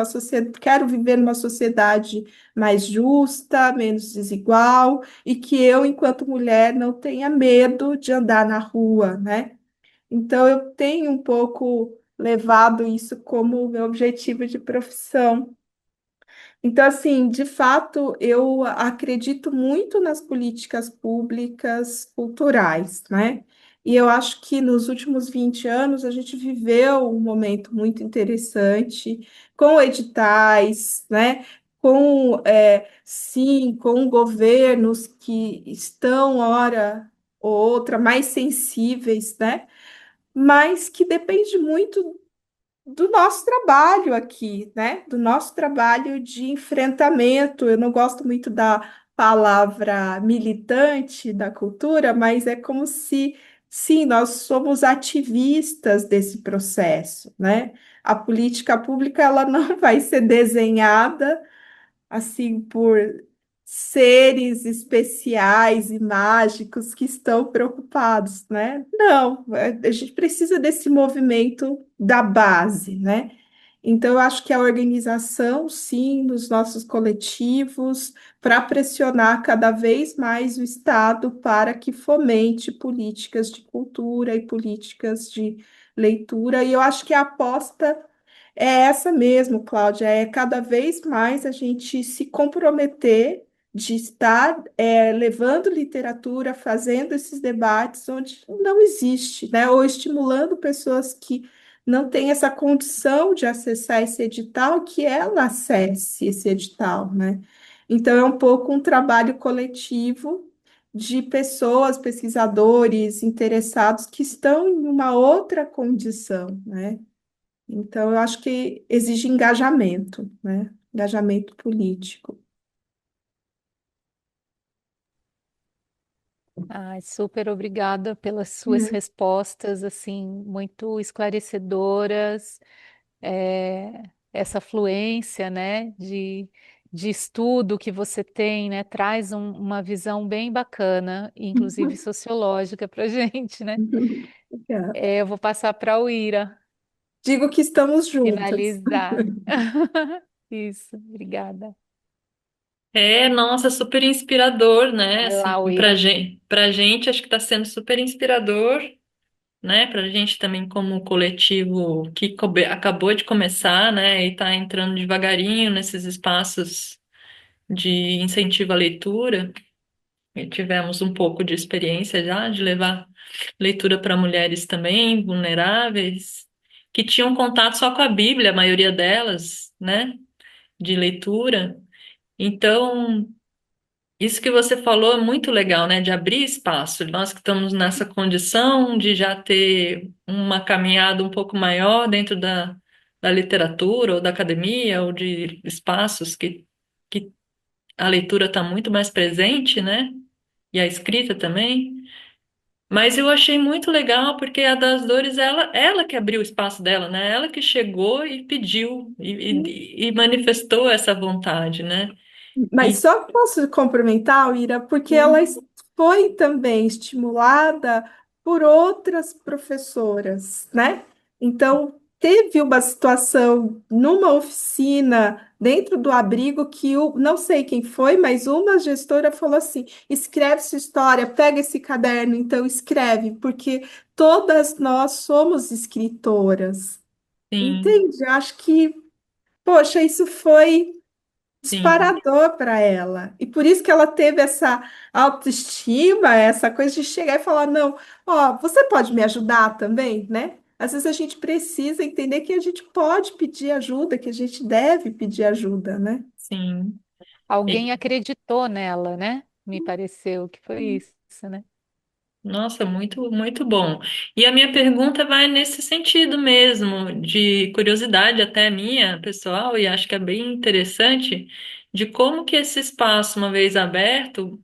quero viver numa sociedade mais justa, menos desigual, e que eu, enquanto mulher, não tenha medo de andar na rua, né? Então, eu tenho um pouco levado isso como meu objetivo de profissão. Então, assim, de fato, eu acredito muito nas políticas públicas culturais, né? E eu acho que nos últimos 20 anos a gente viveu um momento muito interessante, com editais, né? Sim, com governos que estão, hora ou outra, mais sensíveis, né? Mas que depende muito do nosso trabalho aqui, né? Do nosso trabalho de enfrentamento. Eu não gosto muito da palavra militante da cultura, mas é como se, sim, nós somos ativistas desse processo, né? A política pública ela não vai ser desenhada assim por seres especiais e mágicos que estão preocupados, né? Não, a gente precisa desse movimento da base, né? Então, eu acho que a organização, sim, dos nossos coletivos, para pressionar cada vez mais o Estado para que fomente políticas de cultura e políticas de leitura. E eu acho que a aposta é essa mesmo, Cláudia, é cada vez mais a gente se comprometer de estar levando literatura, fazendo esses debates onde não existe, né? Ou estimulando pessoas que não têm essa condição de acessar esse edital, que ela acesse esse edital, né? Então, é um pouco um trabalho coletivo de pessoas, pesquisadores, interessados que estão em uma outra condição, né? Então, eu acho que exige engajamento, né? Engajamento político. Ai, super obrigada pelas suas Hum. respostas, assim, muito esclarecedoras. Essa fluência, né, de estudo que você tem, né, traz uma visão bem bacana, inclusive sociológica, para gente, né? Obrigada. Eu vou passar para a Uira Digo que estamos juntas. finalizar. Isso, obrigada. Nossa, super inspirador, né? Vai Assim, lá, Uira. pra gente acho que está sendo super inspirador, né? Pra gente também como coletivo que acabou de começar, né? E está entrando devagarinho nesses espaços de incentivo à leitura. E tivemos um pouco de experiência já de levar leitura para mulheres também vulneráveis, que tinham contato só com a Bíblia, a maioria delas, né? De leitura. Então, isso que você falou é muito legal, né? De abrir espaço. Nós que estamos nessa condição de já ter uma caminhada um pouco maior dentro da literatura ou da academia ou de espaços que a leitura está muito mais presente, né? E a escrita também. Mas eu achei muito legal porque a das Dores, ela que abriu o espaço dela, né? Ela que chegou e pediu e manifestou essa vontade, né? Mas E só posso complementar, Ira, porque ela sim, foi também estimulada por outras professoras, né? Então, teve uma situação numa oficina dentro do abrigo que não sei quem foi, mas uma gestora falou assim: escreve sua história, pega esse caderno, então escreve, porque todas nós somos escritoras. sim, Entende? Acho que, poxa, isso foi sim, disparador para ela. E por isso que ela teve essa autoestima, essa coisa de chegar e falar: não, ó, você pode me ajudar também, né? Às vezes a gente precisa entender que a gente pode pedir ajuda, que a gente deve pedir ajuda, né? sim. Alguém acreditou nela, né? Me pareceu que foi isso, né? Nossa, muito, muito bom. E a minha pergunta vai nesse sentido mesmo, de curiosidade até minha, pessoal, e acho que é bem interessante, de como que esse espaço, uma vez aberto,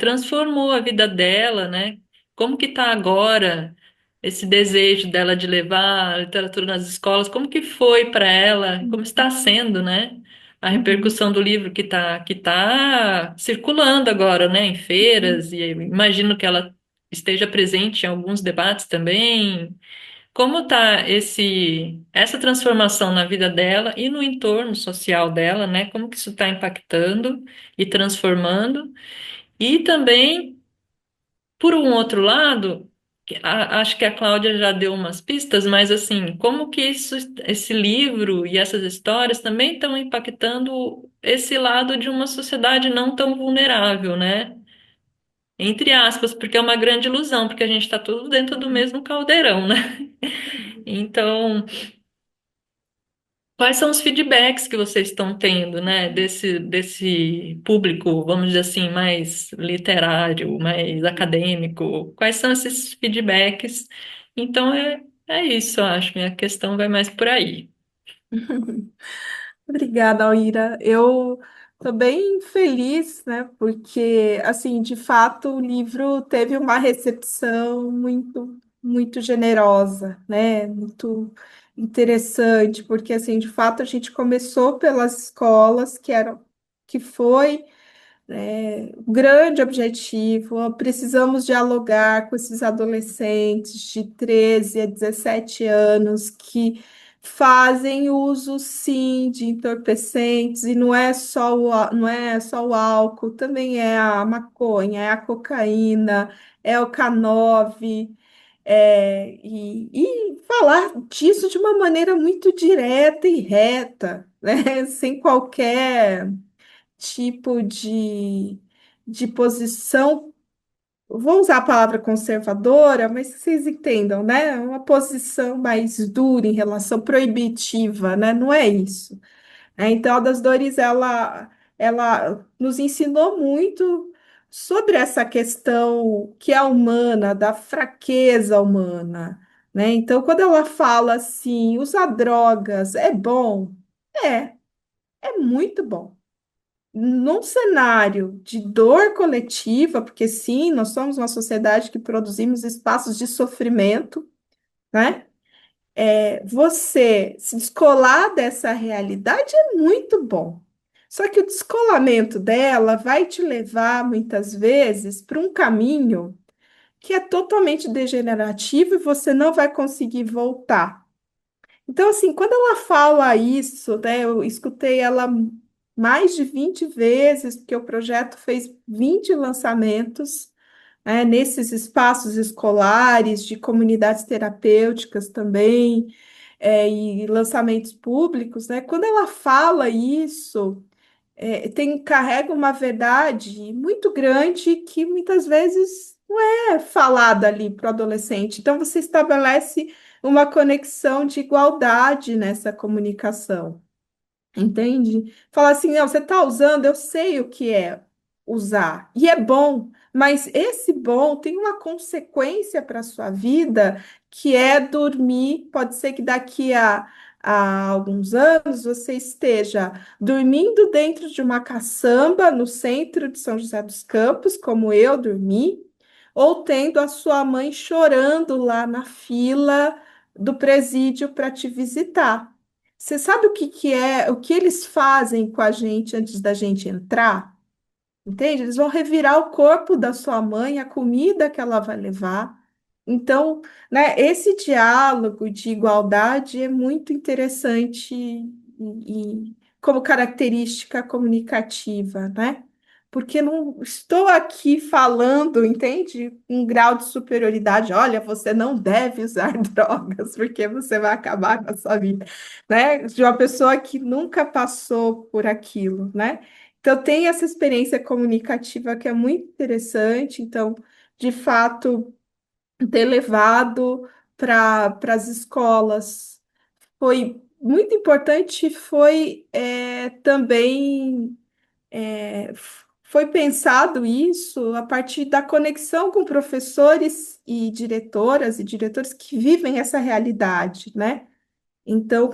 transformou a vida dela, né? Como que está agora esse desejo dela de levar a literatura nas escolas, como que foi para ela, como está sendo, né? A Uhum. repercussão do livro que tá circulando agora, né, em Uhum. feiras, e eu imagino que ela esteja presente em alguns debates também. Como está essa transformação na vida dela e no entorno social dela, né? Como que isso está impactando e transformando? E também, por um outro lado, acho que a Cláudia já deu umas pistas, mas assim, como que esse livro e essas histórias também estão impactando esse lado de uma sociedade não tão vulnerável, né? Entre aspas, porque é uma grande ilusão, porque a gente está tudo dentro do mesmo caldeirão, né? Então, quais são os feedbacks que vocês estão tendo, né, desse público, vamos dizer assim, mais literário, mais acadêmico? Quais são esses feedbacks? Então, É isso, eu acho. Minha questão vai mais por aí. Obrigada, Alira. Eu estou bem feliz, né? Porque, assim, de fato, o livro teve uma recepção muito generosa, né? Muito interessante, porque, assim, de fato, a gente começou pelas escolas que foi o grande objetivo. Ó, precisamos dialogar com esses adolescentes de 13 a 17 anos que fazem uso, sim, de entorpecentes, e não é só o álcool, também é a maconha, é a cocaína, é o K9, e falar disso de uma maneira muito direta e reta, né? Sem qualquer tipo de posição, vou usar a palavra conservadora, mas que vocês entendam, né? Uma posição mais dura em relação proibitiva, né? Não é isso. Então, a das Dores, ela nos ensinou muito sobre essa questão que é humana, da fraqueza humana, né? Então, quando ela fala assim, usar drogas é bom, é, é muito bom num cenário de dor coletiva, porque sim, nós somos uma sociedade que produzimos espaços de sofrimento, né? Você se descolar dessa realidade é muito bom. Só que o descolamento dela vai te levar, muitas vezes, para um caminho que é totalmente degenerativo e você não vai conseguir voltar. Então, assim, quando ela fala isso, né, eu escutei ela mais de 20 vezes, porque o projeto fez 20 lançamentos, né, nesses espaços escolares, de comunidades terapêuticas também, e lançamentos públicos, né? Quando ela fala isso, carrega uma verdade muito grande que muitas vezes não é falada ali para o adolescente. Então, você estabelece uma conexão de igualdade nessa comunicação. Entende? Falar assim, não, você está usando, eu sei o que é usar, e é bom, mas esse bom tem uma consequência para a sua vida, que é dormir. Pode ser que a alguns anos você esteja dormindo dentro de uma caçamba no centro de São José dos Campos, como eu dormi, ou tendo a sua mãe chorando lá na fila do presídio para te visitar. Você sabe que é, o que eles fazem com a gente antes da gente entrar? Entende? Eles vão revirar o corpo da sua mãe, a comida que ela vai levar. Então, né, esse diálogo de igualdade é muito interessante como característica comunicativa, né? Porque não estou aqui falando, entende? Um grau de superioridade. Olha, você não deve usar drogas, porque você vai acabar com a sua vida, né? De uma pessoa que nunca passou por aquilo, né? Então, tem essa experiência comunicativa que é muito interessante. Então, de fato, ter levado para as escolas foi muito importante. Foi também foi pensado isso a partir da conexão com professores e diretoras e diretores que vivem essa realidade, né? Então,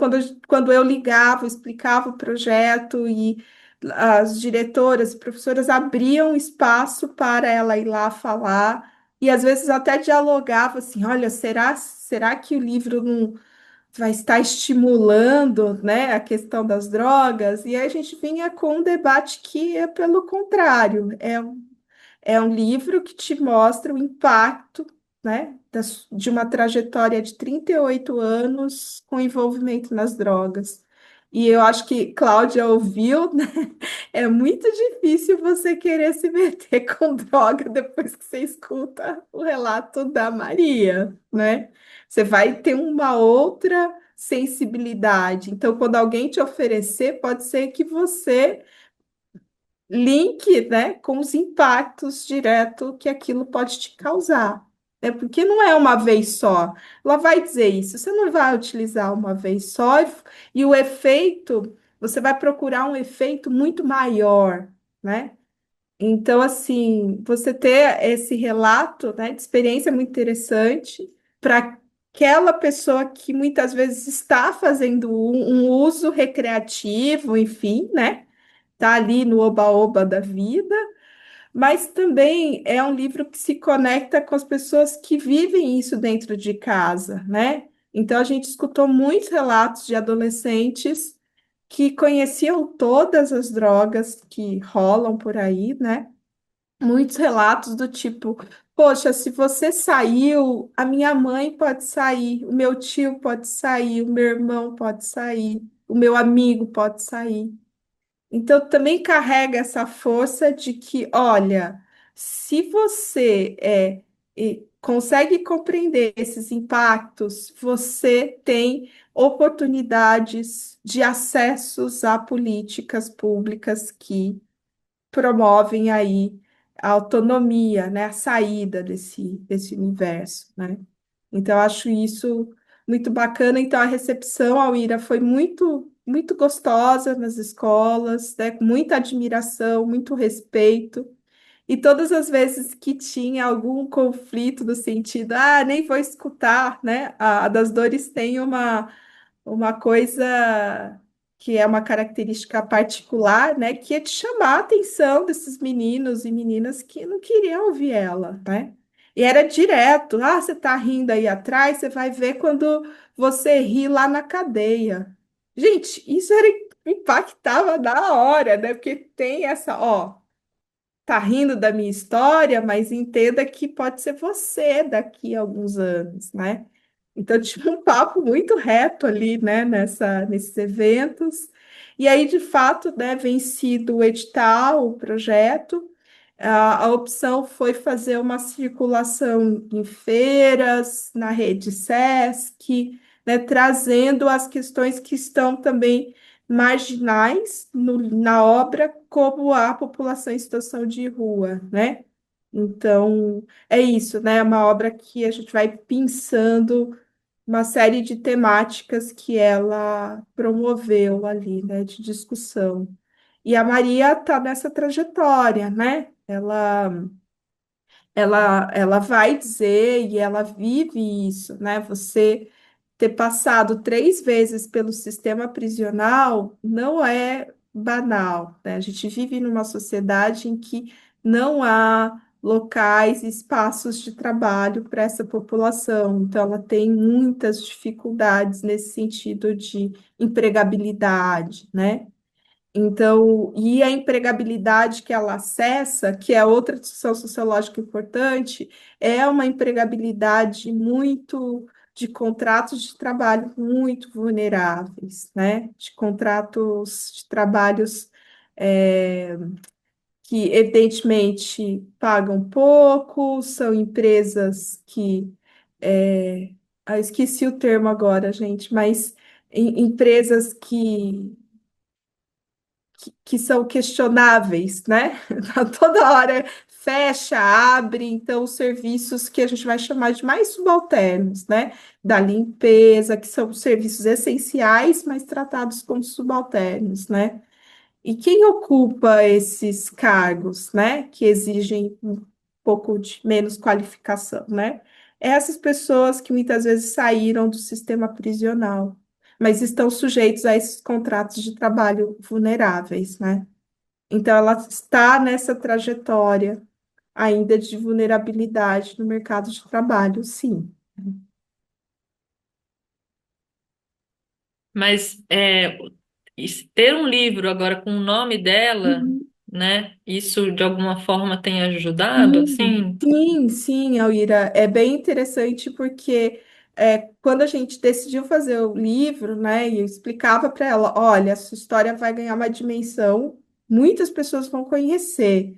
quando eu ligava, explicava o projeto e as diretoras e professoras abriam espaço para ela ir lá falar, e às vezes até dialogava assim: olha, será que o livro não vai estar estimulando, né, a questão das drogas? E aí a gente vinha com um debate que é pelo contrário, é um livro que te mostra o impacto, né, de uma trajetória de 38 anos com envolvimento nas drogas. E eu acho que Cláudia ouviu, né? É muito difícil você querer se meter com droga depois que você escuta o relato da Maria, né? Você vai ter uma outra sensibilidade. Então, quando alguém te oferecer, pode ser que você link, né, com os impactos diretos que aquilo pode te causar. É porque não é uma vez só. Ela vai dizer isso, você não vai utilizar uma vez só e o efeito, você vai procurar um efeito muito maior, né? Então, assim, você ter esse relato, né, de experiência é muito interessante para aquela pessoa que muitas vezes está fazendo um uso recreativo, enfim, né? Tá ali no oba-oba da vida, mas também é um livro que se conecta com as pessoas que vivem isso dentro de casa, né? Então a gente escutou muitos relatos de adolescentes que conheciam todas as drogas que rolam por aí, né? Muitos relatos do tipo, poxa, se você saiu, a minha mãe pode sair, o meu tio pode sair, o meu irmão pode sair, o meu amigo pode sair. Então, também carrega essa força de que, olha, se você consegue compreender esses impactos, você tem oportunidades de acessos a políticas públicas que promovem aí a autonomia, né, a saída desse universo, né? Então, eu acho isso muito bacana. Então, a recepção, Alíra, foi muito gostosa nas escolas, né, com muita admiração, muito respeito. E todas as vezes que tinha algum conflito no sentido, nem vou escutar, né? A das Dores tem uma coisa que é uma característica particular, né, que é de chamar a atenção desses meninos e meninas que não queriam ouvir ela, né? E era direto, você tá rindo aí atrás, você vai ver quando você ri lá na cadeia. Gente, isso impactava na hora, né? Porque tem essa, tá rindo da minha história, mas entenda que pode ser você daqui a alguns anos, né? Então, tinha um papo muito reto ali, né, nesses eventos. E aí, de fato, né, vencido o edital, o projeto, a opção foi fazer uma circulação em feiras, na rede Sesc, né, trazendo as questões que estão também marginais na obra, como a população em situação de rua, né? Então, é isso, né? É uma obra que a gente vai pensando uma série de temáticas que ela promoveu ali, né, de discussão. E a Maria está nessa trajetória, né? Ela vai dizer e ela vive isso, né? Você ter passado 3 vezes pelo sistema prisional não é banal, né? A gente vive numa sociedade em que não há locais e espaços de trabalho para essa população, então ela tem muitas dificuldades nesse sentido de empregabilidade, né? Então, e a empregabilidade que ela acessa, que é outra discussão sociológica importante, é uma empregabilidade muito de contratos de trabalho muito vulneráveis, né? De contratos de trabalhos que, evidentemente, pagam pouco, são empresas que. Esqueci o termo agora, gente, mas empresas que são questionáveis, né? Tá toda hora fecha, abre, então os serviços que a gente vai chamar de mais subalternos, né? Da limpeza, que são serviços essenciais, mas tratados como subalternos, né? E quem ocupa esses cargos, né? Que exigem um pouco de menos qualificação, né? Essas pessoas que muitas vezes saíram do sistema prisional, mas estão sujeitos a esses contratos de trabalho vulneráveis, né? Então, ela está nessa trajetória ainda de vulnerabilidade no mercado de trabalho, sim. Mas ter um livro agora com o nome dela, Uhum. né? Isso de alguma forma tem ajudado, Sim, assim? sim, sim, Alira, é bem interessante porque quando a gente decidiu fazer o livro, né, e eu explicava para ela, olha, a sua história vai ganhar uma dimensão, muitas pessoas vão conhecer,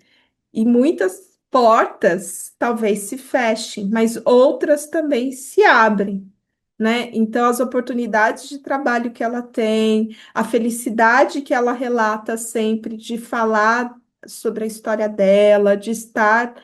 e muitas portas talvez se fechem, mas outras também se abrem, né? Então, as oportunidades de trabalho que ela tem, a felicidade que ela relata sempre de falar sobre a história dela, de estar,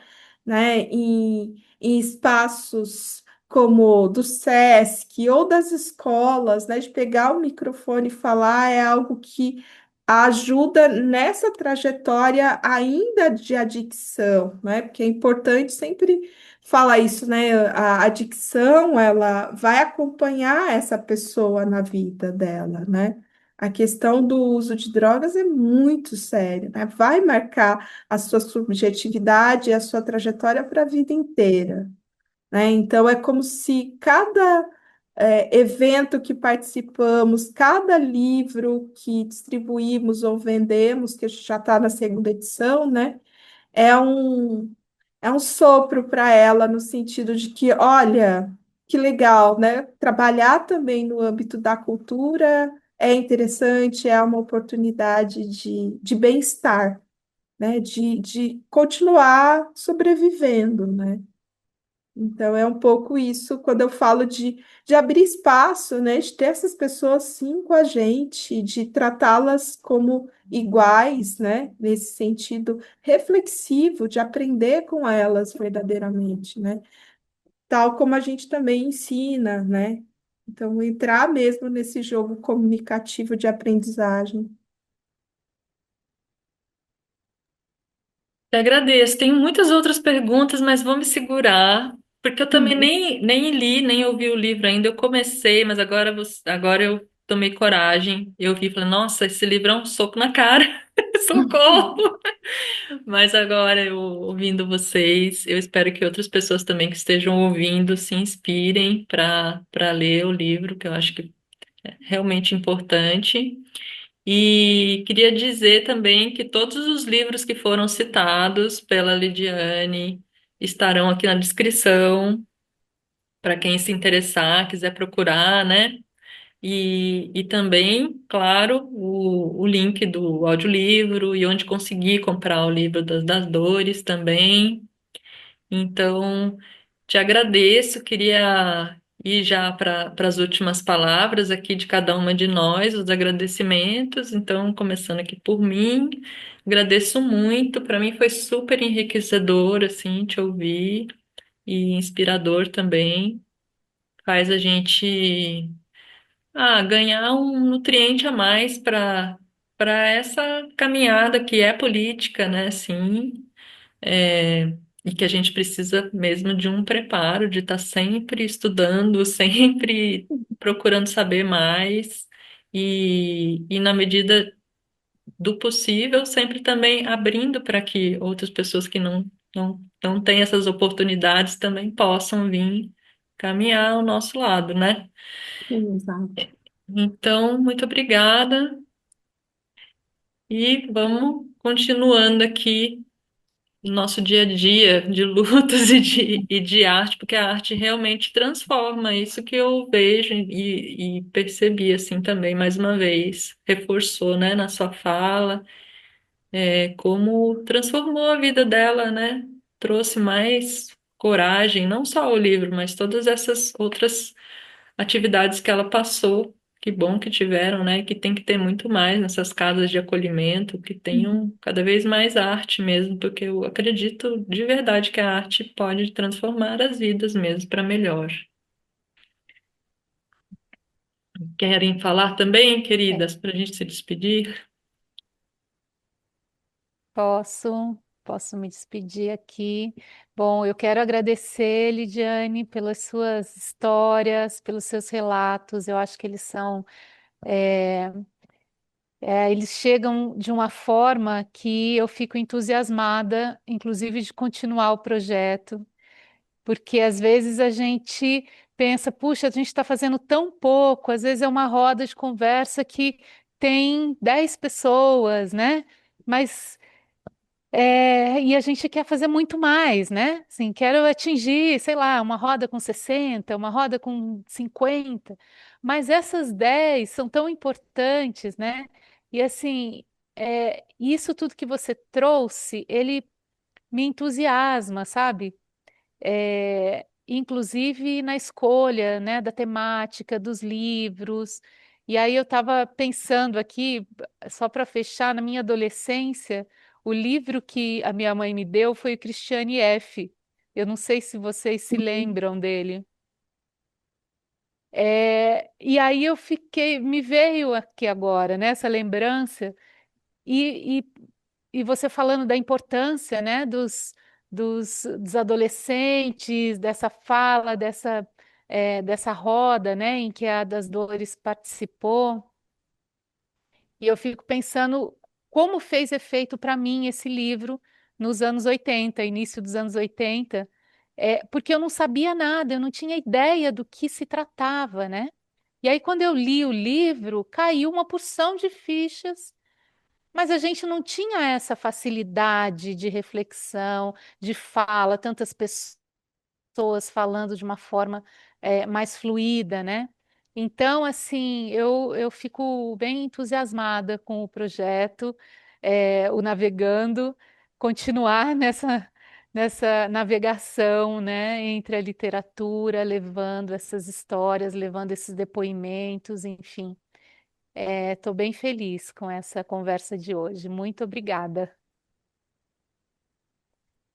né, em espaços como do SESC ou das escolas, né, de pegar o microfone e falar é algo que ajuda nessa trajetória ainda de adicção, né? Porque é importante sempre fala isso, né? A adicção, ela vai acompanhar essa pessoa na vida dela, né? A questão do uso de drogas é muito séria, né? Vai marcar a sua subjetividade e a sua trajetória para a vida inteira, né? Então, é como se cada evento que participamos, cada livro que distribuímos ou vendemos, que já está na segunda edição, né? É um, é um sopro para ela no sentido de que, olha, que legal, né? Trabalhar também no âmbito da cultura é interessante, é uma oportunidade de bem-estar, né? De continuar sobrevivendo, né? Então, é um pouco isso, quando eu falo de abrir espaço, né, de ter essas pessoas sim com a gente, de tratá-las como iguais, né, nesse sentido reflexivo, de aprender com elas verdadeiramente, né, tal como a gente também ensina, né. Então, entrar mesmo nesse jogo comunicativo de aprendizagem. Te agradeço. Tenho muitas outras perguntas, mas vou me segurar, porque eu também Uhum. nem li, nem ouvi o livro ainda. Eu comecei, mas agora eu tomei coragem. Eu vi e falei, nossa, esse livro é um soco na cara. Socorro! Mas agora, eu ouvindo vocês, eu espero que outras pessoas também que estejam ouvindo se inspirem para ler o livro, que eu acho que é realmente importante. E queria dizer também que todos os livros que foram citados pela Lidiane estarão aqui na descrição, para quem se interessar, quiser procurar, né? E também, claro, o link do audiolivro e onde conseguir comprar o livro das dores também. Então, te agradeço, queria ir já para as últimas palavras aqui de cada uma de nós, os agradecimentos. Então, começando aqui por mim, agradeço muito. Para mim foi super enriquecedor assim te ouvir e inspirador também. Faz a gente ganhar um nutriente a mais para essa caminhada que é política, né? Sim, e que a gente precisa mesmo de um preparo, de estar sempre estudando, sempre procurando saber mais e na medida do possível, sempre também abrindo para que outras pessoas que não têm essas oportunidades também possam vir caminhar ao nosso lado, né? Exato. Então, muito obrigada e vamos continuando aqui no nosso dia a dia de lutas e de arte, porque a arte realmente transforma, isso que eu vejo e percebi assim também, mais uma vez, reforçou, né, na sua fala, como transformou a vida dela, né? Trouxe mais coragem, não só o livro, mas todas essas outras atividades que ela passou. Que bom que tiveram, né? Que tem que ter muito mais nessas casas de acolhimento, que tenham cada vez mais arte mesmo, porque eu acredito de verdade que a arte pode transformar as vidas mesmo para melhor. Querem falar também, queridas, para a gente se despedir? Posso me despedir aqui. Bom, eu quero agradecer, Lidiane, pelas suas histórias, pelos seus relatos. Eu acho que eles são, é, eles chegam de uma forma que eu fico entusiasmada, inclusive de continuar o projeto, porque às vezes a gente pensa, puxa, a gente está fazendo tão pouco, às vezes é uma roda de conversa que tem 10 pessoas, né? Mas e a gente quer fazer muito mais, né? Assim, quero atingir, sei lá, uma roda com 60, uma roda com 50, mas essas 10 são tão importantes, né? E assim, isso tudo que você trouxe, ele me entusiasma, sabe? Inclusive na escolha, né, da temática, dos livros. E aí eu estava pensando aqui, só para fechar, na minha adolescência, o livro que a minha mãe me deu foi o Christiane F. Eu não sei se vocês se lembram dele. E aí eu fiquei, me veio aqui agora, né, essa lembrança, e, e, e você falando da importância, né, dos adolescentes, dessa fala, dessa roda, né, em que a das Dores participou. E eu fico pensando como fez efeito para mim esse livro nos anos 80, início dos anos 80, porque eu não sabia nada, eu não tinha ideia do que se tratava, né? E aí, quando eu li o livro, caiu uma porção de fichas, mas a gente não tinha essa facilidade de reflexão, de fala, tantas pessoas falando de uma forma mais fluida, né? Então, assim, eu fico bem entusiasmada com o projeto, o Navegando, continuar nessa navegação, né, entre a literatura, levando essas histórias, levando esses depoimentos, enfim. Estou bem feliz com essa conversa de hoje. Muito obrigada,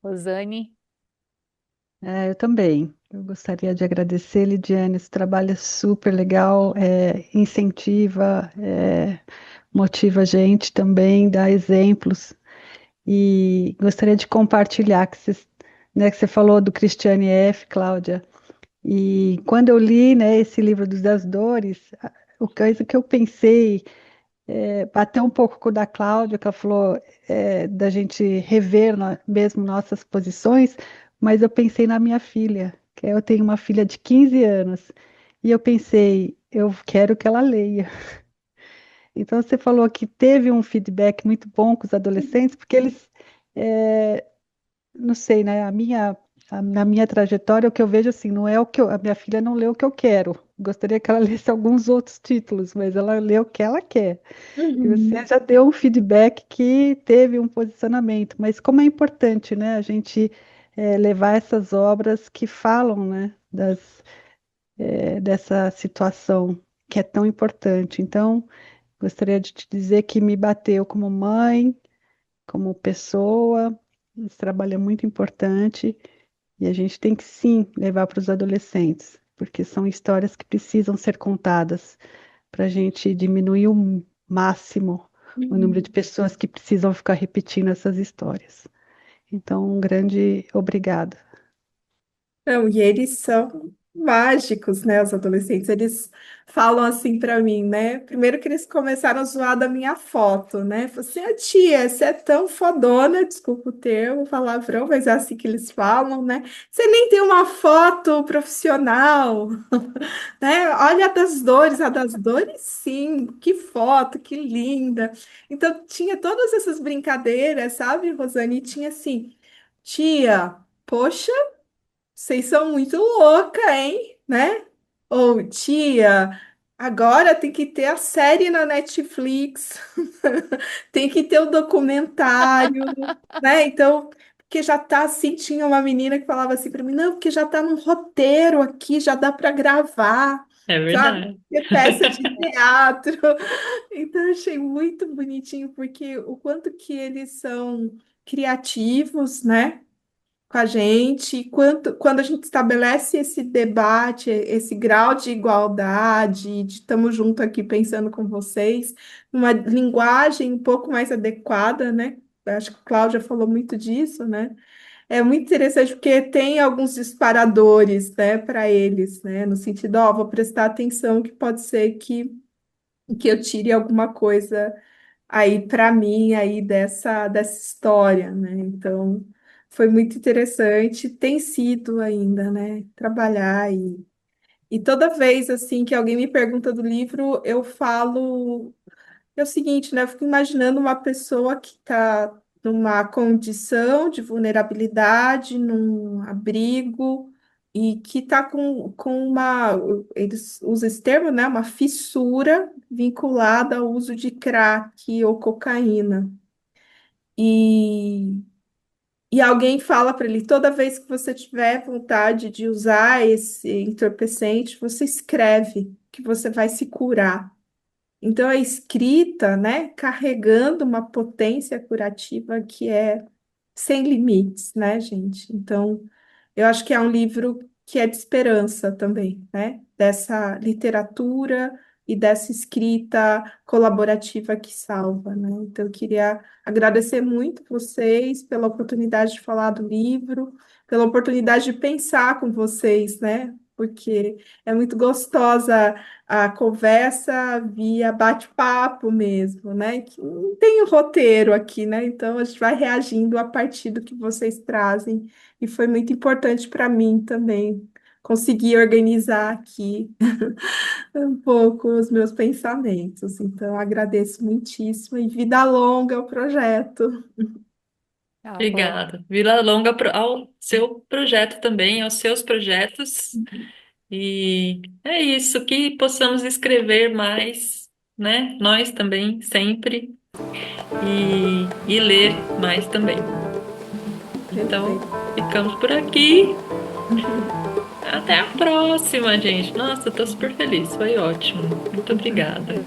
Rosane. Eu também. Eu gostaria de agradecer, Lidiane, esse trabalho é super legal, incentiva, motiva a gente também, dá exemplos. E gostaria de compartilhar que você falou do Christiane F., Cláudia. E quando eu li, né, esse livro das Dores, a coisa que eu pensei bateu um pouco com o da Cláudia, que ela falou da gente rever mesmo nossas posições, mas eu pensei na minha filha, que eu tenho uma filha de 15 anos, e eu pensei, eu quero que ela leia. Então, você falou que teve um feedback muito bom com os adolescentes, porque eles, é, não sei, né? Na minha trajetória, o que eu vejo assim, não é o que a minha filha não leu o que eu quero. Gostaria que ela lesse alguns outros títulos, mas ela leu o que ela quer. E você Uhum. já deu um feedback que teve um posicionamento, mas como é importante, né, a gente levar essas obras que falam, né, dessa situação que é tão importante. Então, gostaria de te dizer que me bateu como mãe, como pessoa. Esse trabalho é muito importante e a gente tem que sim levar para os adolescentes, porque são histórias que precisam ser contadas para a gente diminuir o máximo o número de Uhum. pessoas que precisam ficar repetindo essas histórias. Então, um grande obrigada. Não, e eles são mágicos, né? Os adolescentes, eles falam assim para mim, né? Primeiro que eles começaram a zoar da minha foto, né? Falaram assim, "Ah, tia, você é tão fodona, desculpa o termo, palavrão, mas é assim que eles falam, né? Você nem tem uma foto profissional, né? Olha a das dores, sim, que foto, que linda." Então, tinha todas essas brincadeiras, sabe, Rosane? E tinha assim, tia, poxa. Vocês são muito louca, hein? Né? Ou, tia, agora tem que ter a série na Netflix, tem que ter o documentário, né? Então, porque já tá assim, tinha uma menina que falava assim para mim, não, porque já tá no roteiro aqui, já dá para gravar, É sabe? verdade. Ter peça de teatro. Então, eu achei muito bonitinho, porque o quanto que eles são criativos, né? Com a gente, e quando a gente estabelece esse debate, esse grau de igualdade, de estamos junto aqui pensando com vocês, numa linguagem um pouco mais adequada, né? Eu acho que a Cláudia falou muito disso, né? É muito interessante porque tem alguns disparadores, né, para eles, né? No sentido, ó, vou prestar atenção que pode ser que eu tire alguma coisa aí para mim aí dessa história, né? Então foi muito interessante, tem sido ainda, né? Trabalhar e toda vez assim que alguém me pergunta do livro, eu falo é o seguinte, né? Eu fico imaginando uma pessoa que está numa condição de vulnerabilidade, num abrigo, e que está com uma, eles usam esse termo, né? Uma fissura vinculada ao uso de crack ou cocaína. E, e alguém fala para ele, toda vez que você tiver vontade de usar esse entorpecente, você escreve que você vai se curar. Então, a escrita, né, carregando uma potência curativa que é sem limites, né, gente? Então, eu acho que é um livro que é de esperança também, né? Dessa literatura e dessa escrita colaborativa que salva, né? Então, eu queria agradecer muito vocês pela oportunidade de falar do livro, pela oportunidade de pensar com vocês, né? Porque é muito gostosa a conversa via bate-papo mesmo, né? Que não tem roteiro aqui, né? Então a gente vai reagindo a partir do que vocês trazem, e foi muito importante para mim também conseguir organizar aqui um pouco os meus pensamentos. Então agradeço muitíssimo e vida longa ao projeto. Tá bom. Obrigada. Vida longa ao seu projeto também, aos seus projetos. E é isso, que possamos escrever mais, né? Nós também, sempre, e ler mais também. Então, Perfeito. ficamos por aqui. Até a próxima, gente. Nossa, eu tô super feliz. Foi ótimo. Muito obrigada.